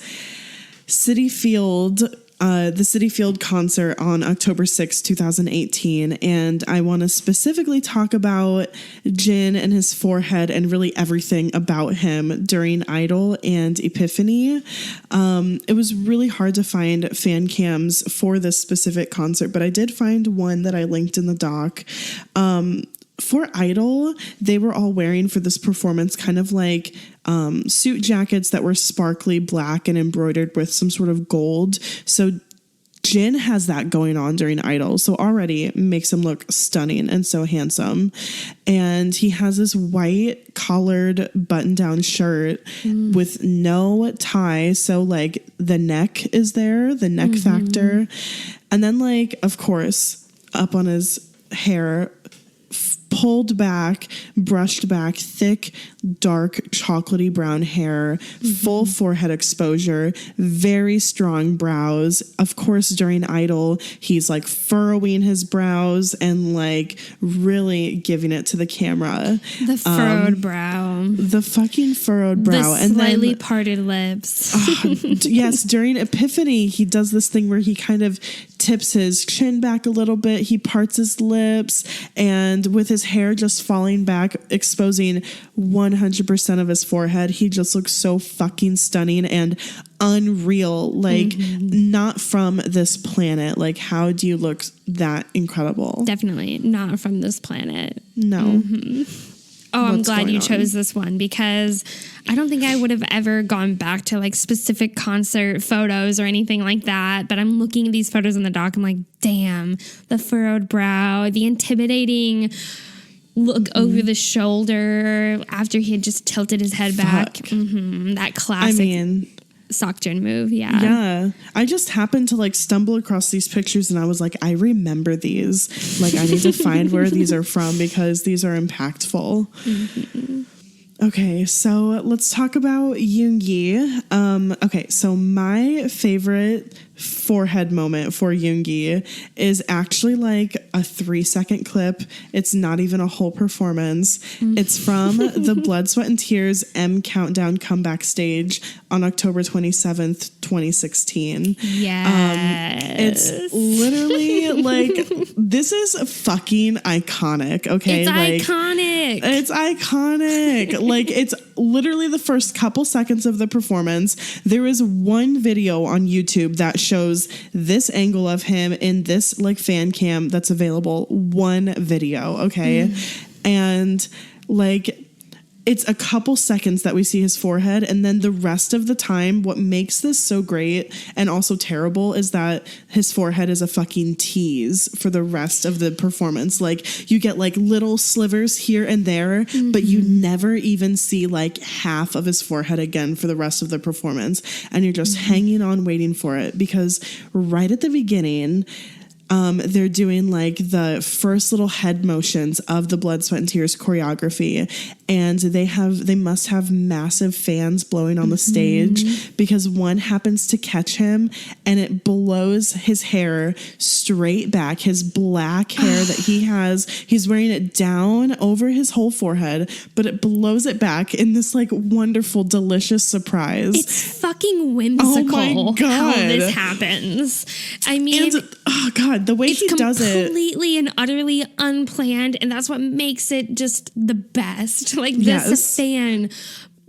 B: Citi Field, the Citi Field concert on October 6, 2018. And I want to specifically talk about Jin and his forehead and really everything about him during Idol and Epiphany. It was really hard to find fan cams for this specific concert, but I did find one that I linked in the doc. For Idol, they were all wearing for this performance kind of like suit jackets that were sparkly black and embroidered with some sort of gold. So Jin has that going on during Idol, so already it makes him look stunning and so handsome. And he has this white collared button-down shirt with no tie, so like the neck is there, the neck factor. And then like, of course, up on his hair, pulled back, brushed back, thick, dark, chocolatey brown hair, full forehead exposure, very strong brows. Of course, during Idol, he's like furrowing his brows and like really giving it to the camera.
C: The furrowed brow.
B: The fucking furrowed brow.
C: The slightly parted lips.
B: Yes, during Epiphany, he does this thing where he kind of tips his chin back a little bit. He parts his lips, and with his hair just falling back, exposing 100% of his forehead, he just looks so fucking stunning and unreal. Like, not from this planet. Like, how do you look that incredible?
C: Definitely not from this planet.
B: No.
C: Oh, I'm glad you chose this one, because I don't think I would have ever gone back to like specific concert photos or anything like that. But I'm looking at these photos in the doc. I'm like, damn, the furrowed brow, the intimidating look over the shoulder after he had just tilted his head back. That classic Seokjin move. Yeah.
B: I just happened to like stumble across these pictures and I was like, I remember these. Like, I need to find where these are from because these are impactful. Okay, so let's talk about Yoongi. Okay, so my favorite forehead moment for Yoongi is actually like a 3-second clip. It's not even a whole performance. It's from the Blood, Sweat, and Tears M Countdown comeback stage on October 27th, 2016.
C: Yes.
B: It's literally like, this is fucking iconic, okay?
C: It's
B: like,
C: iconic.
B: It's iconic. Like, it's literally the first couple seconds of the performance. There is one video on YouTube that shows this angle of him in this like fan cam that's available. One video, okay? And like, it's a couple seconds that we see his forehead, and then the rest of the time, what makes this so great and also terrible is that his forehead is a fucking tease for the rest of the performance. Like, you get like little slivers here and there, but you never even see like half of his forehead again for the rest of the performance, and you're just hanging on waiting for it, because right at the beginning, they're doing like the first little head motions of the Blood, Sweat, and Tears choreography, and they must have massive fans blowing on the stage, because one happens to catch him and it blows his hair straight back. His black hair that he has, he's wearing it down over his whole forehead, but it blows it back in this like wonderful, delicious surprise.
C: It's fucking whimsical.
B: Oh my God.
C: How this happens. I mean,
B: and, oh God, the way he does it,
C: completely and utterly unplanned, and that's what makes it just the best. Like, this fan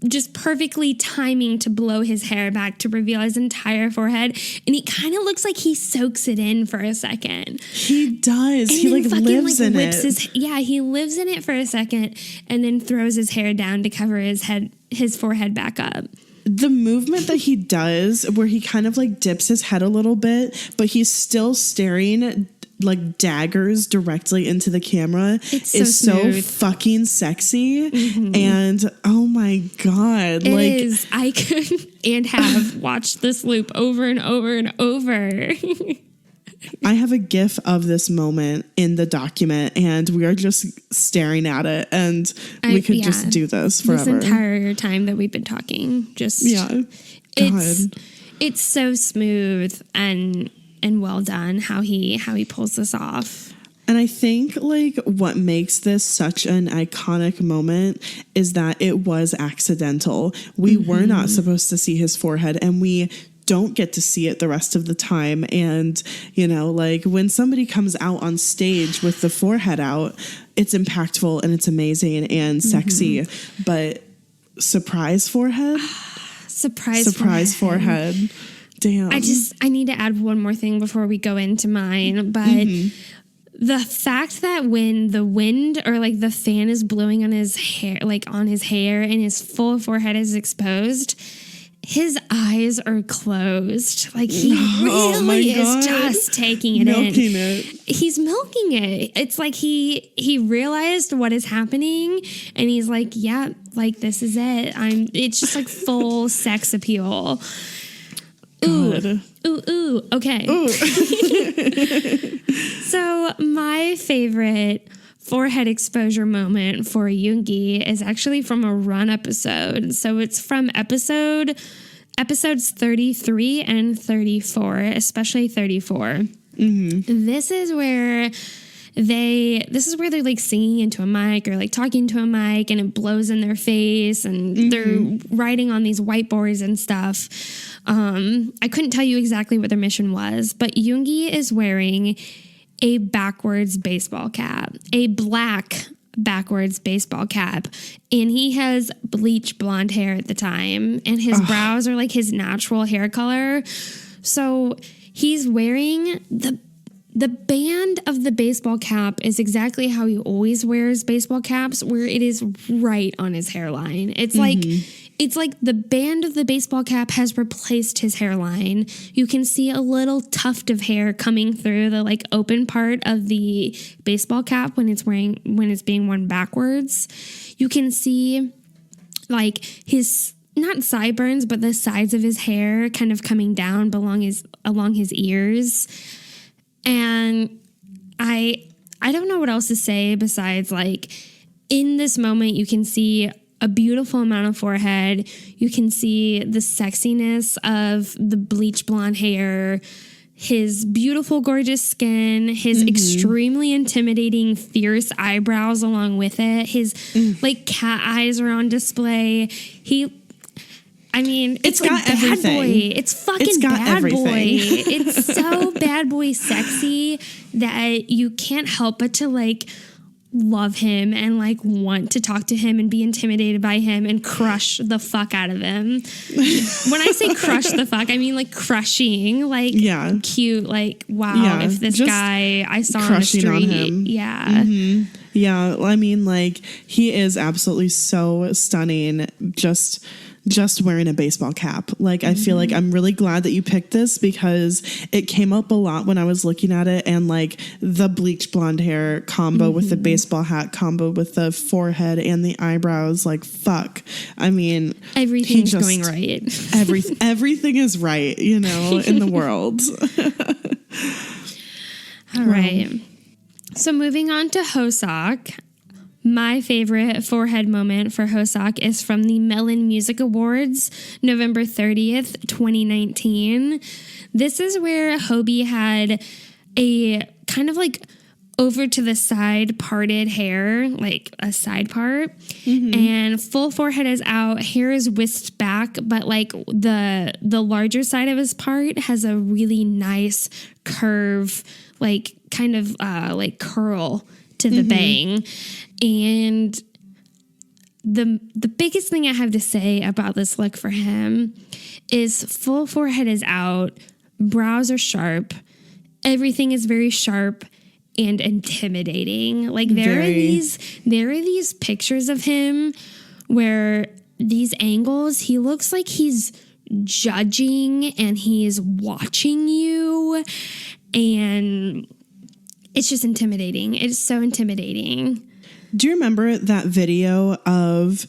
C: just perfectly timing to blow his hair back to reveal his entire forehead, and it kind of looks like he soaks it in for a second.
B: He does.
C: And
B: he
C: then
B: like
C: fucking
B: lives
C: like
B: in
C: whips
B: it.
C: He lives in it for a second, and then throws his hair down to cover his forehead back up.
B: The movement that he does, where he kind of like dips his head a little bit, but he's still staring like daggers directly into the camera, is so fucking sexy. And oh my God,
C: I could and have watched this loop over and over and over.
B: I have a GIF of this moment in the document, and we are just staring at it, and we could just do this forever.
C: This entire time that we've been talking, it's so smooth and well done how he pulls this off.
B: And I think like what makes this such an iconic moment is that it was accidental. We were not supposed to see his forehead, and we don't get to see it the rest of the time. And, you know, like when somebody comes out on stage with the forehead out, it's impactful and it's amazing and sexy. But surprise forehead? Surprise forehead. Damn.
C: I need to add one more thing before we go into mine, but the fact that when the wind or like the fan is blowing on his hair, like on his hair, and his full forehead is exposed, his eyes are closed. Like he really is just taking it
B: milking
C: in.
B: It.
C: He's milking it. It's like he realized what is happening and he's like, yeah, like this is it. It's just like full sex appeal. Ooh. Ooh. Okay. Ooh. So my favorite forehead exposure moment for Yoongi is actually from a Run episode. So it's from episodes 33 and 34, especially 34. Mm-hmm. This is where they're like singing into a mic or like talking to a mic and it blows in their face and they're writing on these whiteboards and stuff. I couldn't tell you exactly what their mission was, but Yoongi is wearing a backwards baseball cap, a black backwards baseball cap, and he has bleach blonde hair at the time, and his brows are like his natural hair color. So he's wearing the band of the baseball cap is exactly how he always wears baseball caps, where it is right on his hairline. It's like the band of the baseball cap has replaced his hairline. You can see a little tuft of hair coming through the like open part of the baseball cap when it's being worn backwards. You can see like his not sideburns, but the sides of his hair kind of coming down along his ears. And I don't know what else to say besides like in this moment you can see a beautiful amount of forehead. You can see the sexiness of the bleach blonde hair, his beautiful, gorgeous skin, his extremely intimidating, fierce eyebrows along with it. His like cat eyes are on display. It's like
B: got
C: bad
B: everything.
C: Boy. It's fucking bad
B: everything.
C: boy. It's so bad boy sexy that you can't help but to like love him and like want to talk to him and be intimidated by him and crush the fuck out of him. When I say crush the fuck, I mean like crushing, like cute, like wow, if this guy I saw on the street.
B: On him.
C: Yeah.
B: Mm-hmm. Yeah. I mean, like he is absolutely so stunning. Just wearing a baseball cap. Like, I feel like I'm really glad that you picked this because it came up a lot when I was looking at it, and like the bleach blonde hair combo with the baseball hat combo with the forehead and the eyebrows. Like, fuck. I mean,
C: everything's going right.
B: Everything is right, in the world.
C: All right. So moving on to Hoseok. My favorite forehead moment for Hoseok is from the Melon Music Awards, November 30th, 2019. This is where Hobie had a kind of like over to the side parted hair, like a side part, and full forehead is out, hair is whisked back, but like the larger side of his part has a really nice curve, like kind of like curl to the bang. And the biggest thing I have to say about this look for him is full forehead is out, brows are sharp, everything is very sharp and intimidating. Like there are these pictures of him where these angles, he looks like he's judging and he is watching you, and it's just intimidating. It's so intimidating.
B: Do you remember that video of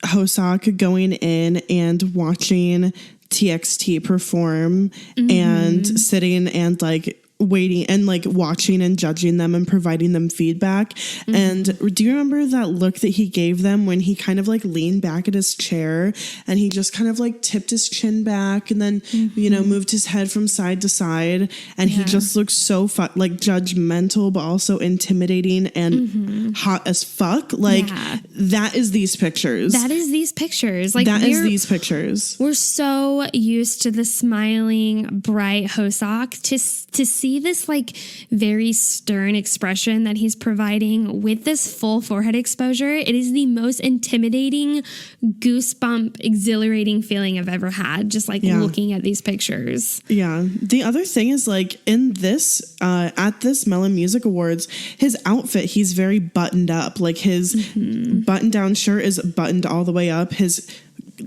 B: Hoseok going in and watching TXT perform and sitting and like waiting and like watching and judging them and providing them feedback? And do you remember that look that he gave them when he kind of like leaned back at his chair and he just kind of like tipped his chin back and then moved his head from side to side, and he just looked so like judgmental but also intimidating and hot as fuck. Like that is these pictures.
C: Like
B: that is these pictures.
C: We're so used to the smiling, bright Hoseok to see this like very stern expression that he's providing with this full forehead exposure. It is the most intimidating, goosebump, exhilarating feeling I've ever had, just like looking at these pictures. Yeah.
B: The other thing is like in this, at this Melon Music Awards, his outfit, he's very buttoned up. Like his button down shirt is buttoned all the way up. His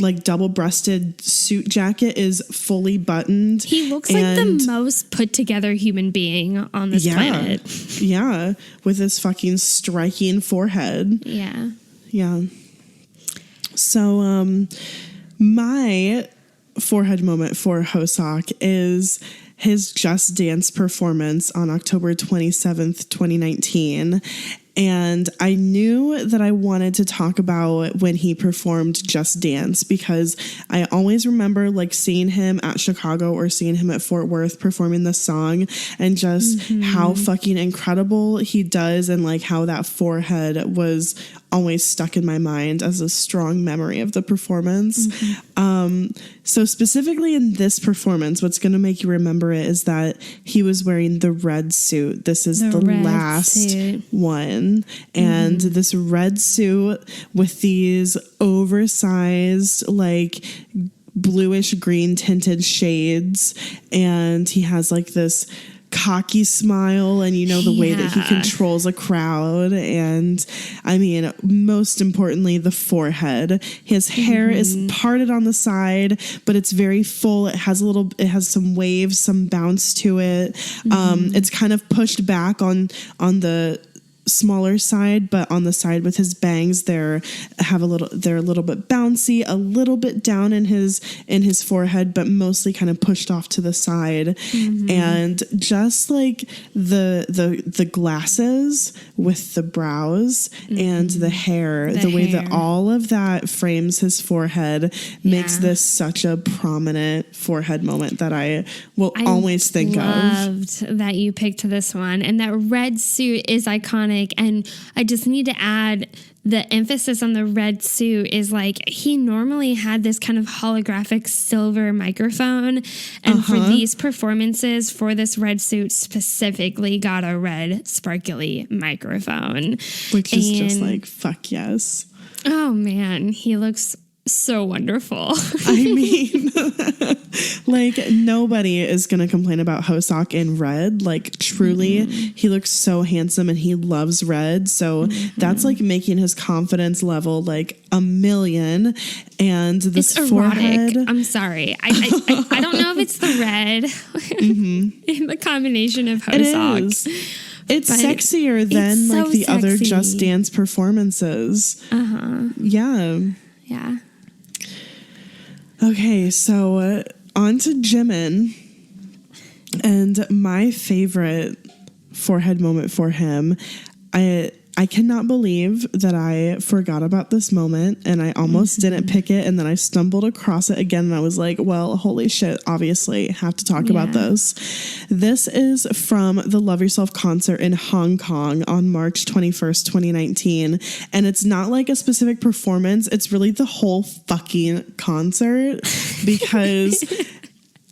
B: like double-breasted suit jacket is fully buttoned.
C: He looks like the most put together human being on this planet.
B: Yeah, with his fucking striking forehead.
C: Yeah.
B: Yeah. So my forehead moment for Hoseok is his Just Dance performance on October 27th, 2019. And I knew that I wanted to talk about when he performed Just Dance because I always remember like seeing him at Chicago or seeing him at Fort Worth performing this song and just how fucking incredible he does and like how that forehead was always stuck in my mind as a strong memory of the performance. So specifically in this performance, what's going to make you remember it is that he was wearing the red suit. This is the last one. And this red suit with these oversized, like bluish green tinted shades. And he has like this cocky smile and you know the way that he controls a crowd. And I mean, most importantly, the forehead. His hair is parted on the side, but it's very full. It has some waves, some bounce to it. It's kind of pushed back on the smaller side, but on the side with his bangs, they're a little bit bouncy, a little bit down in his forehead, but mostly kind of pushed off to the side. And just like the glasses with the brows and the hair, the way that all of that frames his forehead makes this such a prominent forehead moment that I will always think of.
C: I loved that you picked this one, and that red suit is iconic. And I just need to add the emphasis on the red suit is like he normally had this kind of holographic silver microphone. And for these performances, for this red suit specifically, got a red sparkly microphone.
B: Which is just like, fuck yes.
C: Oh man, he looks so wonderful.
B: I mean, like nobody is going to complain about Hoseok in red. Like truly, he looks so handsome and he loves red. So that's like making his confidence level like a million. And this
C: it's
B: forehead.
C: Erotic. I'm sorry. I don't know if it's the red in the combination of Hoseok.
B: It's sexier than like the other Just Dance performances. Yeah.
C: Yeah.
B: Okay, so on to Jimin. And my favorite forehead moment for him, I cannot believe that I forgot about this moment and I almost didn't pick it, and then I stumbled across it again and I was like, well, holy shit, obviously have to talk about this. This is from the Love Yourself concert in Hong Kong on March 21st, 2019. And it's not like a specific performance. It's really the whole fucking concert because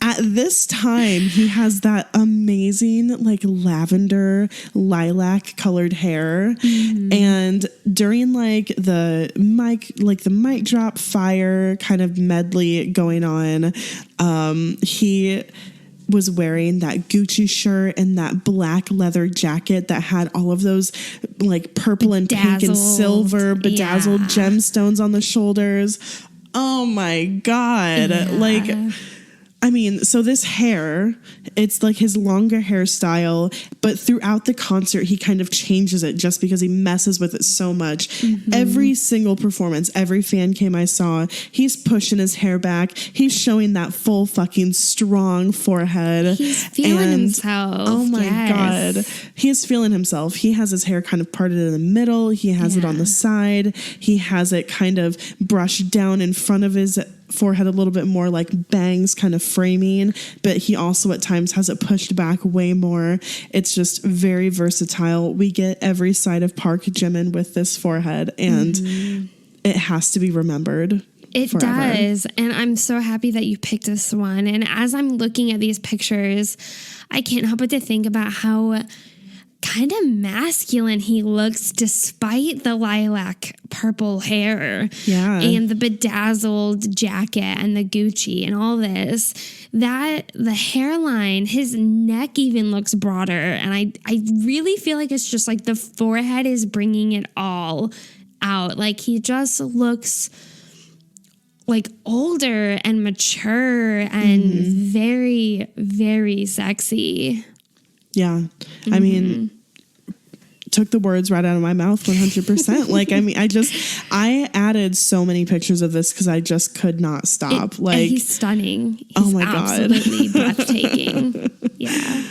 B: at this time, he has that amazing, like lavender, lilac colored hair. And during like the mic drop fire kind of medley going on, he was wearing that Gucci shirt and that black leather jacket that had all of those like purple and pink and silver bedazzled gemstones on the shoulders. Oh my God. Like, I mean, so this hair, it's like his longer hairstyle, but throughout the concert, he kind of changes it just because he messes with it so much. Every single performance, every fan cam I saw, he's pushing his hair back. He's showing that full fucking strong forehead.
C: He's feeling himself.
B: Oh my God. He is feeling himself. He has his hair kind of parted in the middle. He has it on the side. He has it kind of brushed down in front of his forehead a little bit more, like bangs kind of framing, but he also at times has it pushed back way more. It's just very versatile. We get every side of Park Jimin with this forehead, and it has to be remembered.
C: It forever. Does. And I'm so happy that you picked this one. And as I'm looking at these pictures, I can't help but to think about how kind of masculine he looks despite the lilac purple hair and the bedazzled jacket and the Gucci and all this. That the hairline, his neck even looks broader, and I really feel like it's just like the forehead is bringing it all out. Like he just looks like older and mature and very, very sexy.
B: Yeah. I mean, took the words right out of my mouth 100%. Like, I mean, I added so many pictures of this because I just could not stop.
C: And he's stunning. He's
B: oh my God.
C: Absolutely breathtaking. Yeah.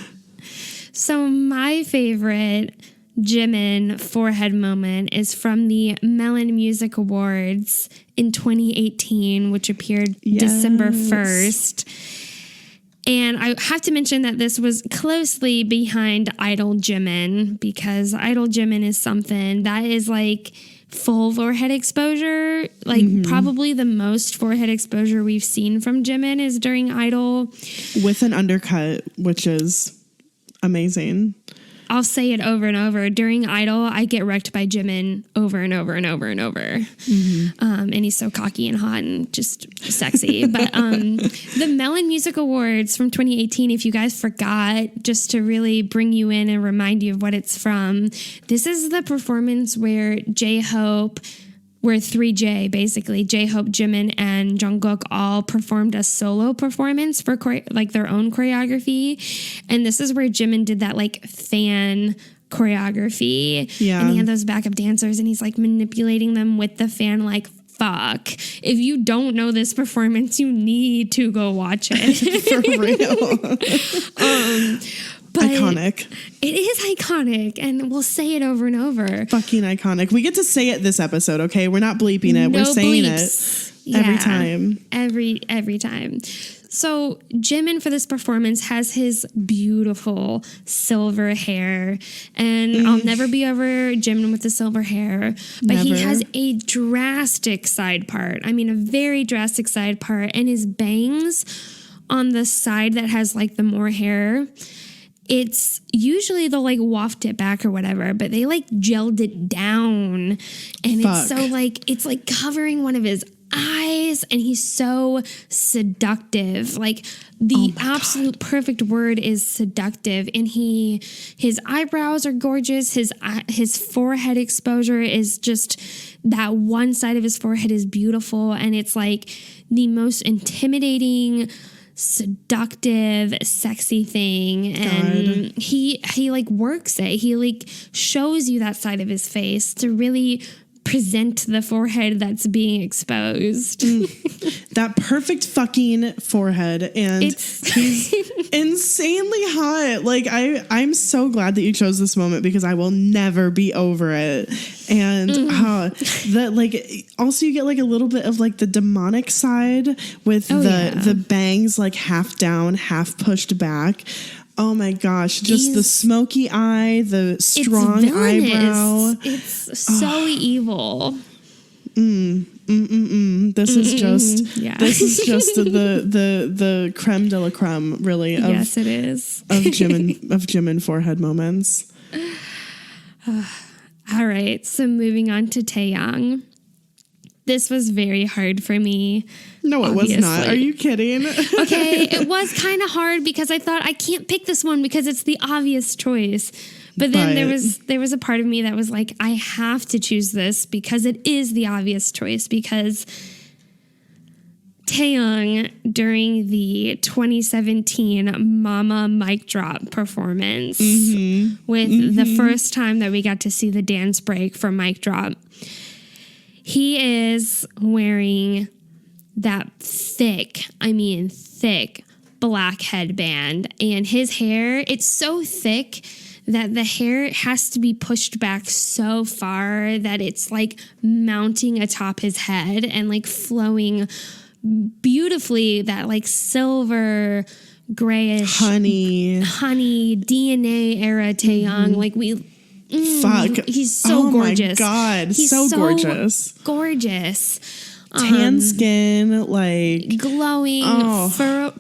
C: So my favorite Jimin forehead moment is from the Melon Music Awards in 2018, which appeared December 1st. And I have to mention that this was closely behind Idol Jimin, because Idol Jimin is something that is like full forehead exposure. Like probably the most forehead exposure we've seen from Jimin is during Idol.
B: With an undercut, which is amazing.
C: I'll say it over and over. During Idol, I get wrecked by Jimin over and over and over and over. And he's so cocky and hot and just sexy. But the Melon Music Awards from 2018, if you guys forgot, just to really bring you in and remind you of what it's from, this is the performance where where 3J, basically, J-Hope, Jimin, and Jungkook all performed a solo performance for like their own choreography. And this is where Jimin did that like fan choreography. Yeah. And he had those backup dancers and he's like manipulating them with the fan like fuck. If you don't know this performance, you need to go watch it.
B: For real. But iconic.
C: It is iconic, and we'll say it over and over.
B: Fucking iconic. We get to say it this episode, okay? We're not bleeping it. We're saying bleeps. Every time.
C: Every time. So Jimin for this performance has his beautiful silver hair, and I'll never be over Jimin with the silver hair, but he has a drastic side part. I mean, a very drastic side part, and his bangs on the side that has like the more hair, it's usually they'll like waft it back or whatever, but they like gelled it down, and it's so like it's like covering one of his eyes, and he's so seductive. Like the absolute perfect word is seductive. And his eyebrows are gorgeous. His forehead exposure is just, that one side of his forehead is beautiful, and it's like the most intimidating, seductive, sexy thing. And he like works it. He like shows you that side of his face to really present the forehead that's being exposed.
B: That perfect fucking forehead, and he's insanely hot. Like I'm so glad that you chose this moment because I will never be over it. And that like also you get like a little bit of like the demonic side with the bangs like half down, half pushed back. Oh my gosh, just the smoky eye, the strong eyebrow.
C: It's so evil.
B: This is just the creme de la creme, really.
C: Yes, it is.
B: of Jimin forehead moments.
C: All right, so moving on to Taeyang. This was very hard for me.
B: No, it was not. Are you kidding?
C: Okay, it was kind of hard because I thought I can't pick this one because it's the obvious choice. But then there was a part of me that was like, I have to choose this because it is the obvious choice, because Taeyang during the 2017 Mama mic drop performance with the first time that we got to see the dance break for mic drop, he is wearing that thick black headband, and his hair, it's so thick that the hair has to be pushed back so far that it's like mounting atop his head and like flowing beautifully, that like silver grayish honey DNA era Taeyang. Like he's so gorgeous.
B: Oh my God, he's so
C: gorgeous.
B: Tan skin, like
C: glowing,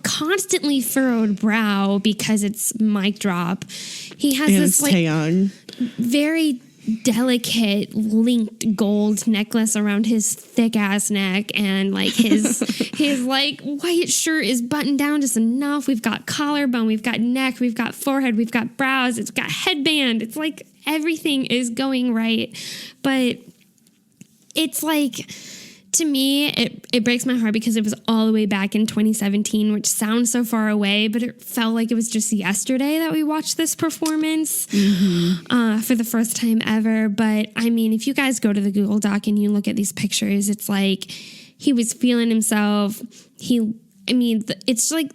C: constantly furrowed brow because it's mic drop. He has this like
B: Taeyang.
C: Very delicate linked gold necklace around his thick ass neck, and like his like white shirt is buttoned down just enough. We've got collarbone, we've got neck, we've got forehead, we've got brows, it's got headband. It's like everything is going right, but it's like to me, it breaks my heart because it was all the way back in 2017, which sounds so far away, but it felt like it was just yesterday that we watched this performance for the first time ever. But I mean, if you guys go to the Google Doc and you look at these pictures, it's like he was feeling himself. It's like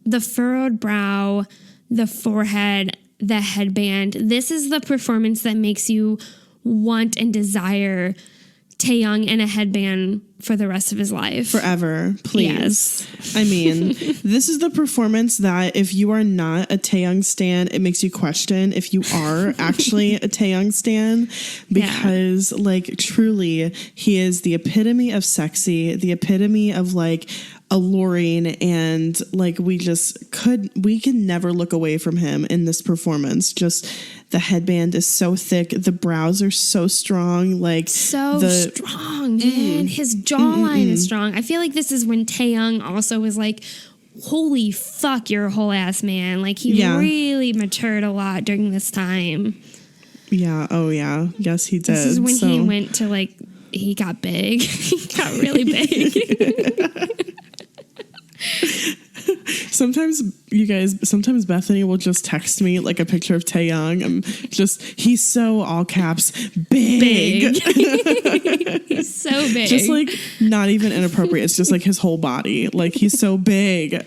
C: the furrowed brow, the forehead, the headband. This is the performance that makes you want and desire Taehyung in a headband for the rest of his life.
B: Forever, please.
C: Yes.
B: I mean, this is the performance that if you are not a Taehyung stan, it makes you question if you are actually a Taehyung stan, because like truly he is the epitome of sexy, the epitome of like alluring, and like we can never look away from him in this performance. Just the headband is so thick, the brows are so strong, like
C: strong, man. His jawline is strong. I feel like this is when Taehyung also was like, holy fuck, you're a whole ass man. Like he really matured a lot during this time.
B: Yeah. Oh yeah. Yes, he did.
C: This is when he went to like, he got big. He got really big.
B: Sometimes Bethany will just text me like a picture of Taehyung. He's so all caps big.
C: He's so big.
B: Just like not even inappropriate. It's just like his whole body. Like he's so big.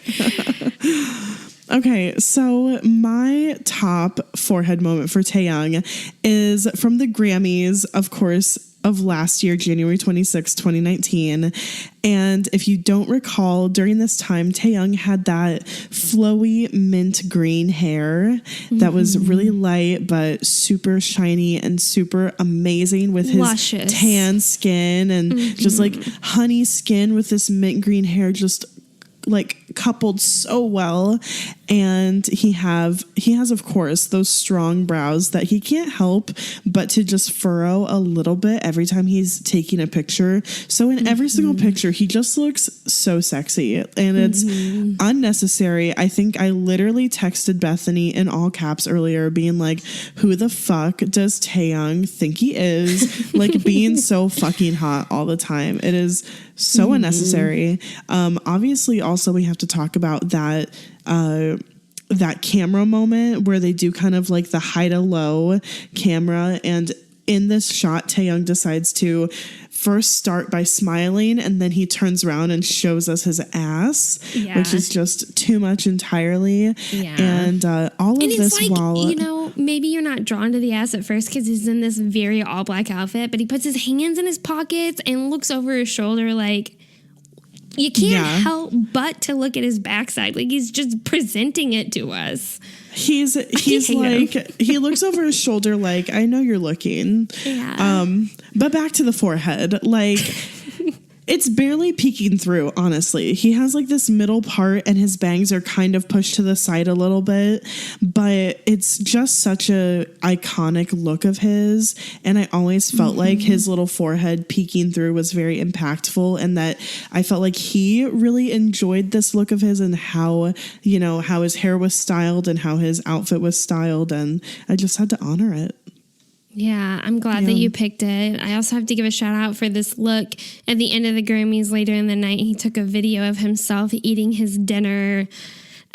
B: Okay, so my top forehead moment for Taehyung is from the Grammys, of course, of last year, January 26, 2019. And if you don't recall, during this time, Taehyung had that flowy mint green hair that was really light, but super shiny and super amazing with his
C: luscious
B: tan skin and just like honey skin with this mint green hair, just like coupled so well. And he has, of course, those strong brows that he can't help but to just furrow a little bit every time he's taking a picture. So in every single picture, he just looks so sexy, and it's unnecessary. I think I literally texted Bethany in all caps earlier being like, who the fuck does Taehyung think he is? Like being so fucking hot all the time. It is so unnecessary. Obviously also we have to talk about that camera moment where they do kind of like the high to low camera, and in this shot Taehyung decides to first start by smiling, and then he turns around and shows us his ass, which is just too much entirely. And all of this, like, while,
C: you know, maybe you're not drawn to the ass at first because he's in this very all black outfit, but he puts his hands in his pockets and looks over his shoulder like, you can't help but to look at his backside. Like he's just presenting it to us.
B: He's like, he looks over his shoulder like, I know you're looking. But back to the forehead, like it's barely peeking through, honestly. He has like this middle part and his bangs are kind of pushed to the side a little bit, but it's just such a iconic look of his. And I always felt like his little forehead peeking through was very impactful, and that I felt like he really enjoyed this look of his and how, you know, how his hair was styled and how his outfit was styled. And I just had to honor it.
C: Yeah, I'm glad that you picked it. I also have to give a shout out for this look at the end of the Grammys later in the night. He took a video of himself eating his dinner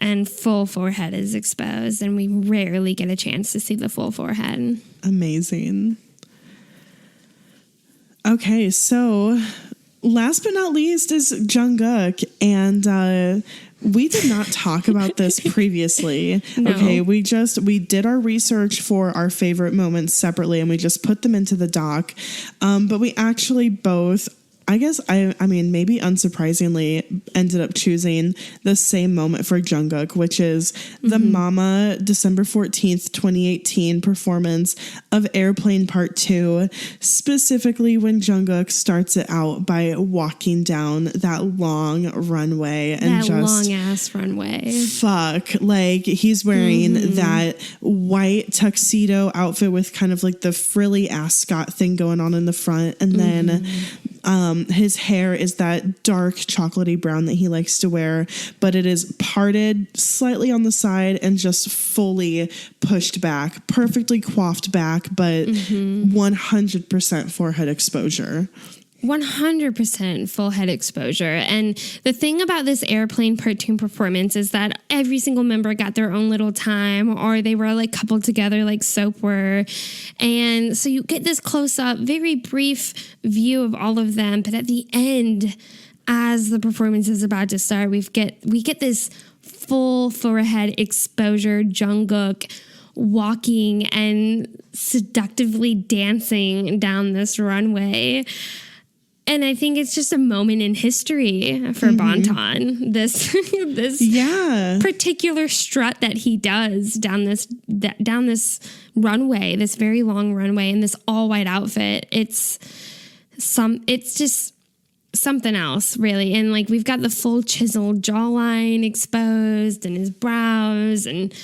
C: and full forehead is exposed. And we rarely get a chance to see the full forehead.
B: Amazing. Okay, so last but not least is Jungkook. And we did not talk about this previously.
C: No.
B: Okay, we did our research for our favorite moments separately, and we just put them into the doc. But we actually both, I guess, I mean, maybe unsurprisingly, ended up choosing the same moment for Jungkook, which is the Mama December 14th, 2018 performance of Airplane Part 2, specifically when Jungkook starts it out by walking down that long runway. And
C: that long-ass runway.
B: Fuck. Like, he's wearing that white tuxedo outfit with kind of like the frilly ascot thing going on in the front, and then his hair is that dark chocolatey brown that he likes to wear, but it is parted slightly on the side and just fully pushed back, perfectly coiffed back, but 100% forehead exposure.
C: 100% full head exposure. And the thing about this airplane cartoon performance is that every single member got their own little time, or they were like coupled together like soap were. And so you get this close up, very brief view of all of them. But at the end, as the performance is about to start, we get this full forehead exposure, Jungkook walking and seductively dancing down this runway. And I think it's just a moment in history for Bonton. This particular strut that he does down this runway, this very long runway, in this all white outfit. It's just something else, really. And like, we've got the full chiseled jawline exposed and his brows, and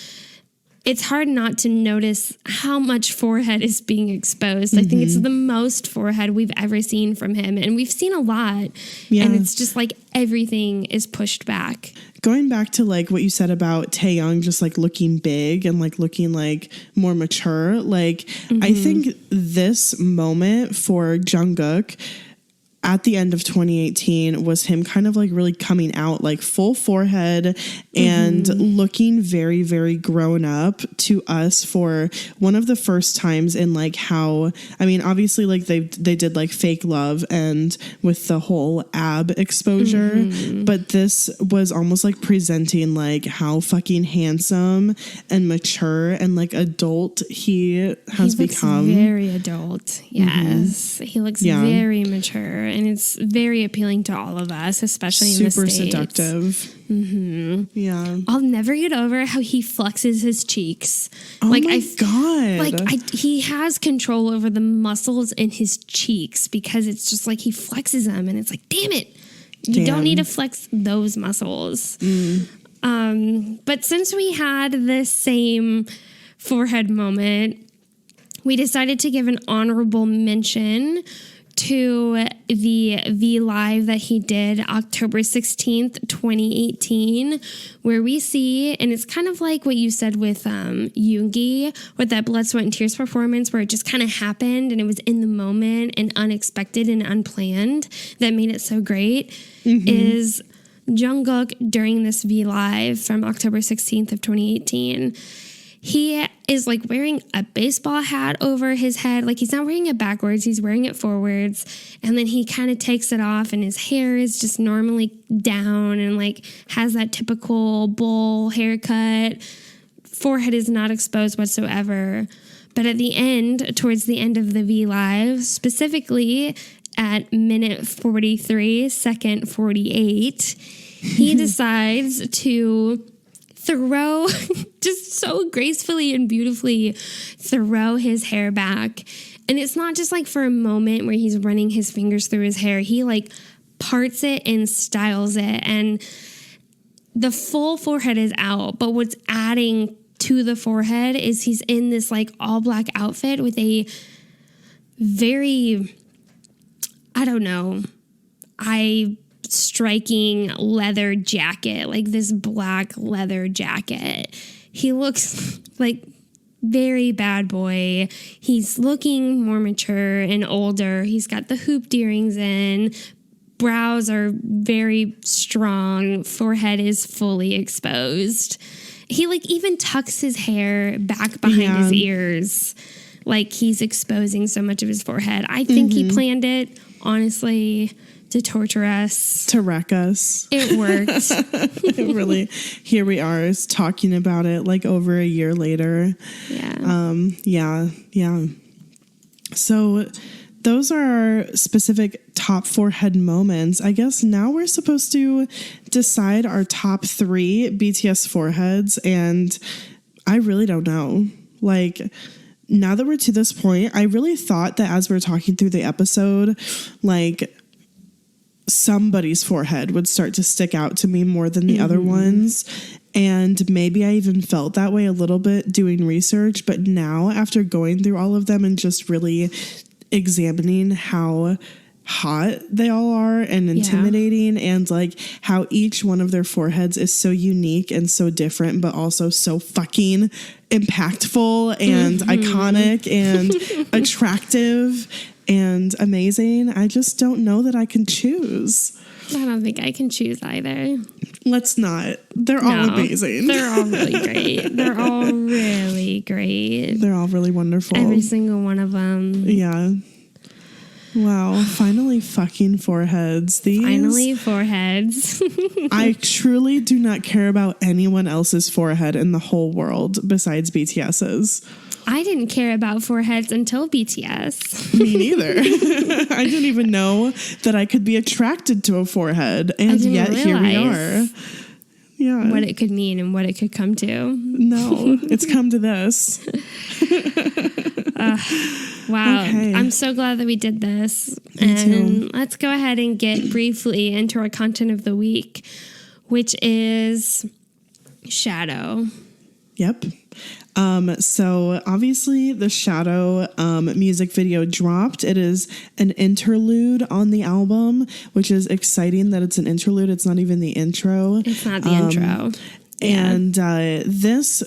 C: it's hard not to notice how much forehead is being exposed. I think it's the most forehead we've ever seen from him. And we've seen a lot. Yeah. And it's just like everything is pushed back.
B: Going back to like what you said about Taehyung just like looking big and like looking like more mature. Like, I think this moment for Jungkook at the end of 2018 was him kind of like really coming out, like full forehead and looking very, very grown up to us for one of the first times in like how, I mean, obviously like they did like Fake Love and with the whole ab exposure, but this was almost like presenting like how fucking handsome and mature and like adult he has become.
C: Very adult. Yes. He looks very mature. And it's very appealing to all of us, especially in the States.
B: Super seductive. Yeah.
C: I'll never get over how he flexes his cheeks.
B: Oh my God.
C: Like he has control over the muscles in his cheeks because it's just like he flexes them and it's like, damn it. You don't need to flex those muscles. But since we had this same forehead moment, we decided to give an honorable mention to the V Live that he did October 16th, 2018, where we see, and it's kind of like what you said with Yoongi, with that Blood, Sweat, and Tears performance, where it just kind of happened and it was in the moment and unexpected and unplanned that made it so great, is Jungkook during this V Live from October 16th of 2018. He is like wearing a baseball hat over his head. Like, he's not wearing it backwards. He's wearing it forwards. And then he kind of takes it off and his hair is just normally down and like has that typical bowl haircut. Forehead is not exposed whatsoever. But at the end, towards the end of the V Live, specifically at minute 43, second 48, he decides to throw, just so gracefully and beautifully throw his hair back. And it's not just like for a moment where he's running his fingers through his hair. He like parts it and styles it. And the full forehead is out. But what's adding to the forehead is he's in this like all black outfit with a very, I don't know, striking leather jacket, like this black leather jacket. He looks like very bad boy. He's looking more mature and older. He's got the hooped earrings in. Brows are very strong. Forehead is fully exposed. He like even tucks his hair back behind his ears. Like he's exposing so much of his forehead. I think he planned it, honestly, to torture us.
B: To wreck us.
C: It worked.
B: It really, here we are talking about it like over a year later. Yeah. Yeah. So those are our specific top forehead moments. I guess now we're supposed to decide our top 3 BTS foreheads. And I really don't know. Like, now that we're to this point, I really thought that as we're talking through the episode, like, somebody's forehead would start to stick out to me more than the other ones. And maybe I even felt that way a little bit doing research. But now, after going through all of them and just really examining how hot they all are and intimidating, and like how each one of their foreheads is so unique and so different, but also so fucking impactful and iconic and attractive. and amazing. I just don't know that I can choose.
C: I don't think I can choose either.
B: Let's not. They're all amazing.
C: They're all really great. They're all really great.
B: They're all really wonderful.
C: Every single one of them.
B: Yeah. Wow. Finally fucking foreheads.
C: Finally foreheads.
B: I truly do not care about anyone else's forehead in the whole world besides BTS's.
C: I didn't care about foreheads until BTS.
B: Me neither. I didn't even know that I could be attracted to a forehead. And yet here we are. Yeah.
C: What it could mean and what it could come to.
B: No, it's come to this.
C: Wow.
B: Okay.
C: I'm so glad that we did this.
B: Me too.
C: Let's go ahead and get briefly into our content of the week, which is Shadow.
B: Yep. So obviously the Shadow music video dropped. It is an interlude on the album, which is exciting that it's an interlude. It's not even the intro.
C: It's not the intro.
B: And this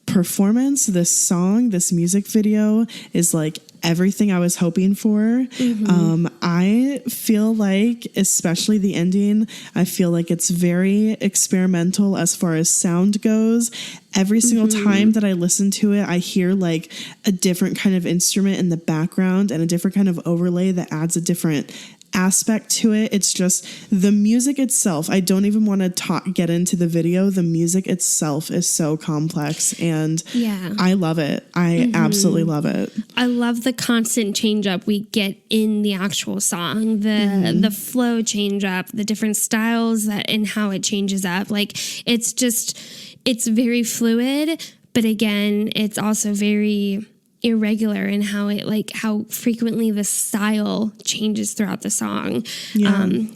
B: performance, this song, this music video is like everything I was hoping for. Mm-hmm. I feel like, especially the ending, I feel like it's very experimental as far as sound goes. Every single time that I listen to it, I hear like a different kind of instrument in the background and a different kind of overlay that adds a different aspect to it. It's just the music itself. I don't even want to get into the video. The music itself is so complex and I love it. I absolutely love it.
C: I love the constant change up we get in the actual song, the flow change up, the different styles that and how it changes up. Like it's very fluid, but again, it's also very irregular in how frequently the style changes throughout the song.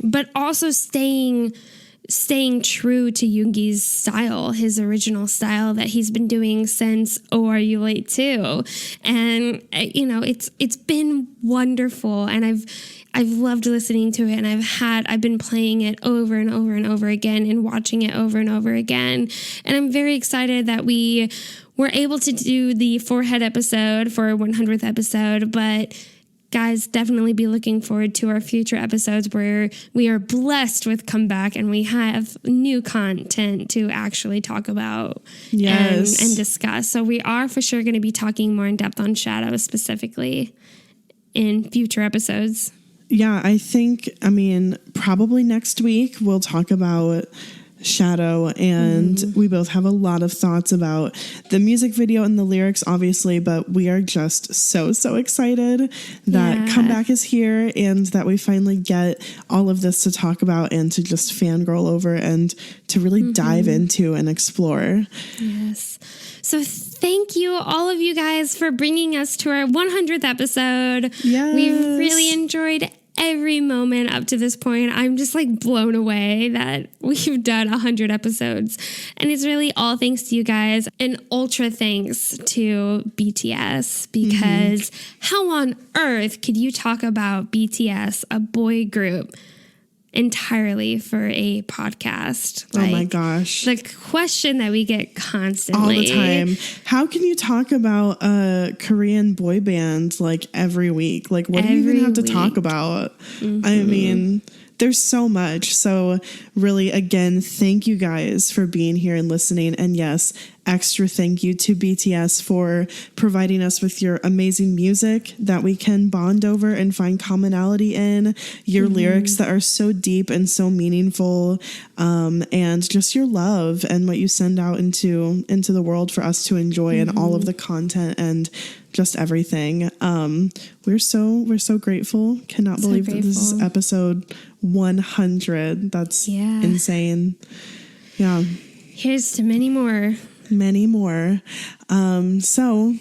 C: But also staying true to Yoongi's style, his original style that he's been doing since Oh Are You Late Too. And it's been wonderful, and I've loved listening to it, and I've been playing it over and over and over again and watching it over and over again. And I'm very excited that we were able to do the Forehead episode for our 100th episode, but guys, definitely be looking forward to our future episodes where we are blessed with comeback and we have new content to actually talk about and discuss. So we are for sure going to be talking more in depth on Shadow specifically in future episodes.
B: Yeah, probably next week we'll talk about Shadow, and we both have a lot of thoughts about the music video and the lyrics, obviously, but we are just so excited that Comeback is here and that we finally get all of this to talk about and to just fangirl over and to really dive into and explore.
C: Yes. So thank you, all of you guys, for bringing us to our 100th episode.
B: Yes.
C: We've really enjoyed every moment up to this point. I'm just like blown away that we've done 100 episodes. And it's really all thanks to you guys, and ultra thanks to BTS, because how on earth could you talk about BTS, a boy group, entirely for a podcast?
B: Oh my gosh.
C: The question that we get constantly.
B: All the time. How can you talk about a Korean boy band like every week? Like, what do you even have to talk about? I mean, there's so much. So really, again, thank you guys for being here and listening. And yes, extra thank you to BTS for providing us with your amazing music that we can bond over and find commonality in, your lyrics that are so deep and so meaningful, and just your love and what you send out into the world for us to enjoy, and all of the content and just everything. We're so grateful. Cannot believe that this is episode 100. That's insane. Yeah.
C: Here's to many more.
B: Many more. So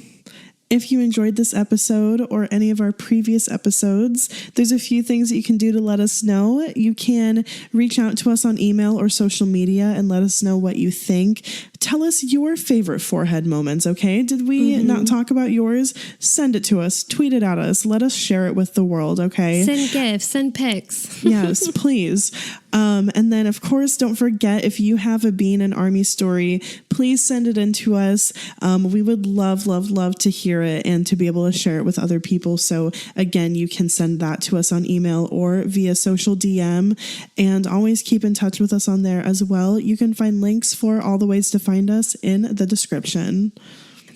B: if you enjoyed this episode or any of our previous episodes, there's a few things that you can do to let us know. You can reach out to us on email or social media and let us know what you think. Tell us your favorite forehead moments, okay? Did we not talk about yours? Send it to us. Tweet it at us. Let us share it with the world, okay?
C: Send gifts. Send pics.
B: Yes, please. And then, of course, don't forget, if you have a Being an Army story, please send it in to us. We would love to hear it and to be able to share it with other people. So again, you can send that to us on email or via social DM, and always keep in touch with us on there as well. You can find links for all the ways to find us in the description.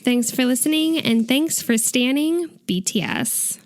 C: Thanks for listening, and thanks for standing BTS.